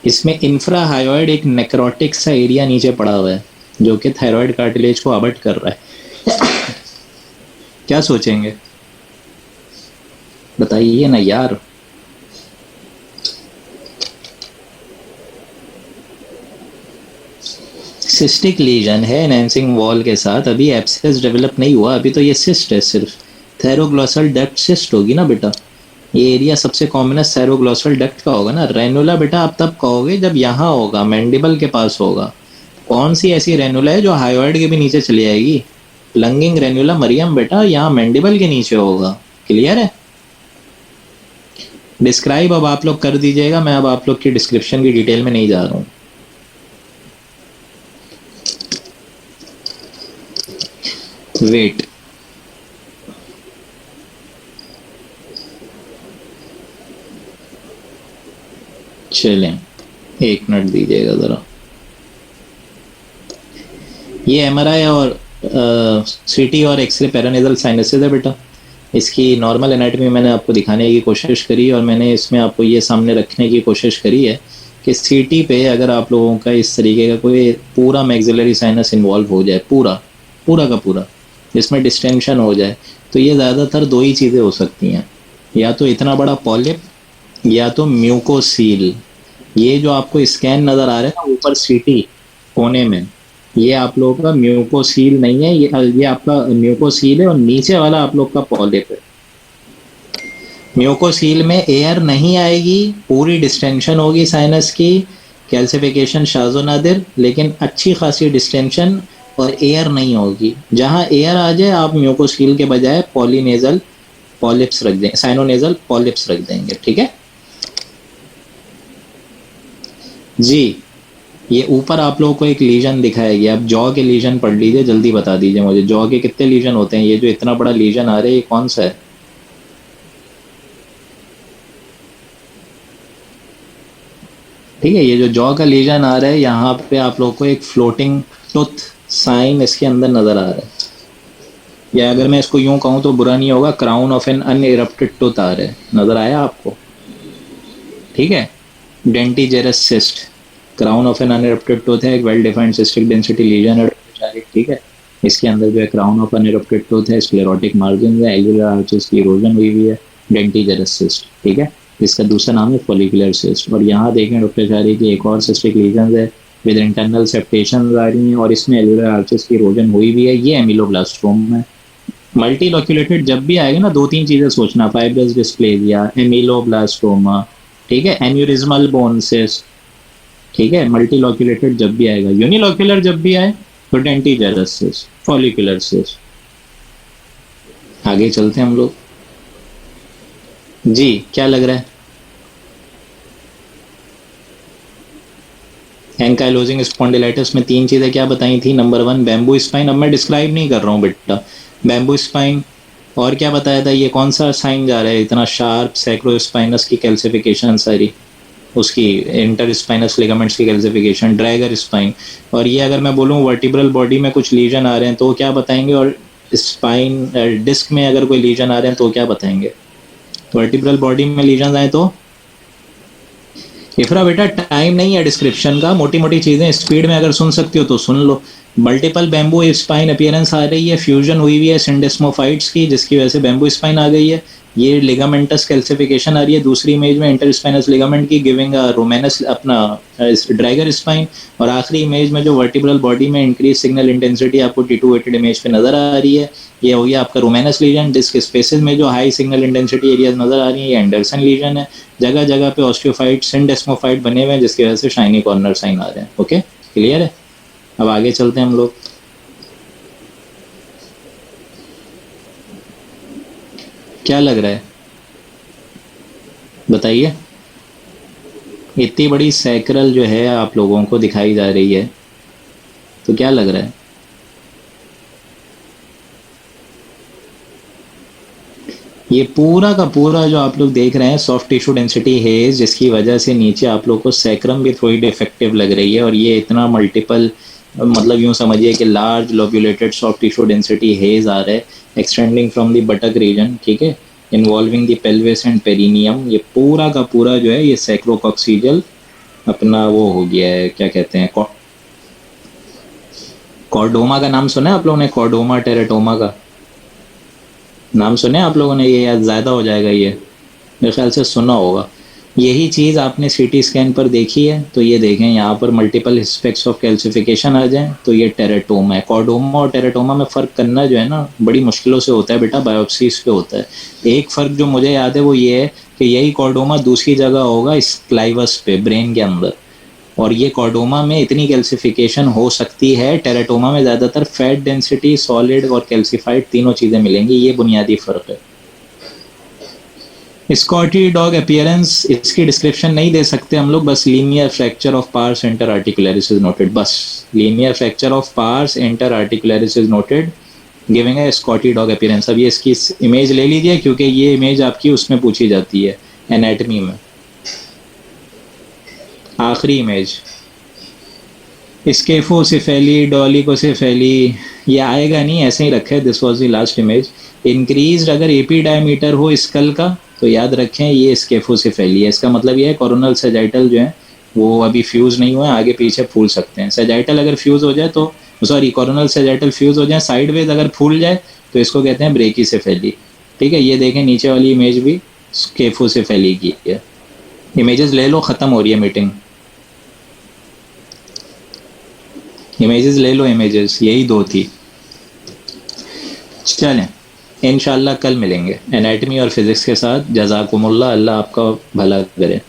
इसमें इंफ्रा हाइवाइड एक नेक्रोटिक सा एरिया नीचे पड़ा हुआ है जो कि थायराइड कार्टिलेज को अबट कर रहा है। क्या सोचेंगे बताइए ना यार। सिस्टिक लीजन है एनहेंसिंग वॉल के साथ, अभी एब्सेस डेवलप नहीं हुआ, अभी तो ये सिस्ट है सिर्फ। थैरोग्लॉसल डक्ट सिस्ट होगी ना बेटा, ये एरिया सबसे कॉमनेस्ट थैरोग्लॉसल डक्ट का होगा ना। रेनुला बेटा आप तब कहोगे जब यहाँ होगा, मैंडिबल के पास होगा। कौन सी ऐसी रेनुला है जो हाइवाइड के भी नीचे चली जाएगी? लंगिंग रेनुला मरियम बेटा, यहाँ मैंडिबल के नीचे होगा। क्लियर है? डिस्क्राइब अब आप लोग कर दीजिएगा, मैं अब आप लोग की डिस्क्रिप्शन की डिटेल में नहीं जा रहा हूँ। वेट, चलें 1 मिनट दीजिएगा ज़रा। ये एमआरआई और सीटी और एक्सरे पैरानेजल साइनसेस है बेटा। इसकी नॉर्मल एनाटॉमी मैंने आपको दिखाने की कोशिश करी, और मैंने इसमें आपको ये सामने रखने की कोशिश करी है कि सीटी पे अगर आप लोगों का इस तरीके का कोई पूरा मैक्सिलरी साइनस इन्वॉल्व हो जाए, पूरा पूरा का पूरा, जिसमें डिस्टेंशन हो जाए, तो ये ज़्यादातर दो ही चीज़ें हो सकती हैं, या तो इतना बड़ा पॉलिप या तो म्यूकोसील। ये जो आपको स्कैन नज़र आ रहा है ना ऊपर सीटी कोने में, ये आप लोगों का म्यूकोसील नहीं है, ये आपका म्यूकोसील है, और नीचे वाला आप लोग का पॉलिप है। म्यूकोसील में एयर नहीं आएगी, पूरी डिस्टेंशन होगी साइनस की, कैल्सिफिकेशन शाज़ो नादिर, लेकिन अच्छी खासी डिस्टेंशन और एयर नहीं होगी। जहाँ एयर आ जाए आप म्यूकोसील के बजाय पॉलीनेजल पॉलिप्स रख देंगे, साइनोनेजल पॉलिप्स रख देंगे, ठीक है जी। ये ऊपर आप लोगों को एक लीजन दिखाया गया, अब जॉ के लीजन पढ़ लीजिए, जल्दी बता दीजिए मुझे जॉ के कितने लीजन होते हैं। ये जो इतना बड़ा लीजन आ रहा है ये कौन सा है? ठीक है, ये जो जॉ का लीजन आ रहा है यहाँ पे आप लोग को एक फ्लोटिंग टूथ साइन इसके अंदर नजर आ रहा है, या अगर मैं इसको यूं कहूँ तो बुरा नहीं होगा, crown of an unerupted tooth आ रहा है, नजर आया आपको? ठीक है, dentigerous cyst, crown of an unerupted tooth है, एक well defined cystic density lesion है, ठीक है। इसके अंदर जो है क्राउन ऑफ अनइरप्टेड टूथ है, स्क्लेरोटिक मार्जिन है, एल्वियोलर आर्चेस की इरोजन हुई हुई है, डेंटिजेरस सिस्ट, ठीक है। इसका दूसरा नाम है फॉलिकुलर सिस्ट। और यहाँ देखें डॉक्टर चारी की एक और सिस्टिक लीजन है विद इंटरनल सेप्टेशन आ रही हैं और इसमें एल्वियोलर आर्चेस की इरोजन हुई भी है, ये एमिलोब्लास्टोम है। मल्टी लोक्यूलेटेड जब भी आएगा ना, दो तीन चीजें सोचना, फाइब्रस डिस्प्लेजिया, एमिलोब्लास्टोमा, ठीक है, एन्यूरिज्मल बोन सिस्ट, ठीक है। मल्टी लोक्यूलेटेड जब भी आएगा, यूनिलोक्यूलर जब भी आए तो डेंटिजेरस सिस्ट, फॉलिकुलर सिस्ट। आगे चलते हैं हम लोग जी, क्या लग रहा है? एंकाइलोजिंग स्पॉन्डिलाइटिस में तीन चीजें क्या बताई थी? नंबर वन बैम्बू स्पाइन, अब मैं डिस्क्राइब नहीं कर रहा हूँ बेटा, बैम्बू स्पाइन। और क्या बताया था? ये कौन सा साइन जा रहा है इतना शार्प? सैक्रोस्पाइनस की कैल्सिफिकेशन सारी, उसकी इंटर स्पाइनस लिगामेंट्स की कैल्सिफिकेशन, ड्रैगर स्पाइन। और ये अगर मैं बोलूँ वर्टिब्रल बॉडी में कुछ लीजन आ रहे हैं तो क्या बताएंगे? और स्पाइन डिस्क में अगर कोई लीजन आ रहे हैं तो क्या बताएंगे? वर्टिब्रल बॉडी में लीजन आए तो इफ्रा बेटा टाइम नहीं है डिस्क्रिप्शन का, मोटी मोटी चीजें स्पीड में अगर सुन सकती हो तो सुन लो। मल्टीपल बैम्बू स्पाइन अपीयरेंस आ रही है, फ्यूजन हुई हुई है सिंडेस्मोफाइट्स की जिसकी वजह से बैम्बू स्पाइन आ गई है। ये लिगामेंटस कैल्सिफिकेशन आ रही है दूसरी इमेज में इंटरस्पाइनस लिगामेंट की, गिविंग रोमेनस अपना ड्रैगर स्पाइन। और आखिरी इमेज में जो वर्टिब्रल बॉडी में इंक्रीज सिग्नल इंटेंसिटी आपको T2-weighted इमेज पे नजर आ रही है, ये हो गया आपका रोमेनस लीजन। डिस्क स्पेसेस में जो हाई सिग्नल इंटेंसिटी एरियाज नजर आ रही है ये एंडरसन लीजन है। जगह जगह पे ऑस्टियोफाइट सिंडेस्मोफाइट बने हुए हैं जिसकी वजह से शाइनी कॉर्नर साइन आ रहे हैं। ओके, क्लियर है? अब आगे चलते हैं हम लोग। क्या लग रहा है बताइए? इतनी बड़ी सैक्रल जो है आप लोगों को दिखाई जा रही है तो क्या लग रहा है? ये पूरा का पूरा जो आप लोग देख रहे हैं सॉफ्ट टिश्यू डेंसिटी हेज, जिसकी वजह से नीचे आप लोग को सैक्रम भी थोड़ी डिफेक्टिव लग रही है। और ये इतना मल्टीपल, मतलब यूं समझिए कि large lobulated soft tissue density haze आ रहा है extending from the buttock region, ठीक है, involving the pelvis and perineum. ये पूरा का पूरा जो है ये सैक्रोकॉक्सिजल अपना वो हो गया है, क्या कहते हैं, कॉर्डोमा का नाम सुना है आप लोगों ने? कॉर्डोमा टेरेटोमा का नाम सुने आप लोगों ने? ये याद ज़्यादा हो जाएगा, ये मेरे ख्याल से सुना होगा। यही चीज़ आपने सीटी स्कैन पर देखी है तो ये देखें यहाँ पर मल्टीपल स्पेक्ट्स ऑफ कैल्सिफिकेशन आ जाए तो ये टेरेटोमा है। कॉर्डोमा और टेरेटोमा में फ़र्क करना जो है ना बड़ी मुश्किलों से होता है बेटा, बायोप्सीज पे होता है। एक फ़र्क जो मुझे याद है वो ये है कि यही कॉर्डोमा दूसरी जगह होगा स्क्लाइवस पे, ब्रेन के अंदर। और ये कॉर्डोमा में इतनी कैल्सिफिकेशन हो सकती है, टेरेटोमा में ज़्यादातर फैट डेंसिटी, सॉलिड और कैल्सिफाइड तीनों चीज़ें मिलेंगी। ये बुनियादी फ़र्क है। स्कॉटी डॉग अपीयरेंस, इसकी डिस्क्रिप्शन नहीं दे सकते हम लोग, बस linear fracture of pars inter articularis is noted, बस linear fracture of pars inter articularis is noted giving a Scottie dog appearance. अब ये इसकी इमेज ले लीजिए क्योंकि ये इमेज आपकी उसमें पूछी जाती है एनाटमी में। आखिरी इमेज स्केफोसिफेली, डॉलिकोसिफेली, ये आएगा नहीं, ऐसे ही रखे, this was the last image. Increase अगर एपी डायमीटर हो स्कल का तो याद रखें ये स्केफोसिफेली है। इसका मतलब ये है कोरोनल सेजाइटल जो है वो अभी फ्यूज नहीं हुआ है, आगे पीछे फूल सकते हैं। सेजाइटल अगर फ्यूज हो जाए तो, सॉरी, कोरोनल सेजाइटल फ्यूज हो जाए साइडवेज अगर फूल जाए तो इसको कहते हैं ब्रेकिसेफेली, ठीक है। ये देखें नीचे वाली इमेज भी स्केफोसिफेली की है। इमेजेस ले लो, ख़त्म हो रही है मीटिंग। इमेजेस ले लो, इमेजेस यही दो थी। चलें इंशाल्लाह कल मिलेंगे एनाटमी और फिजिक्स के साथ। जज़ाकुमुल्लाह, अल्लाह आपका भला करे।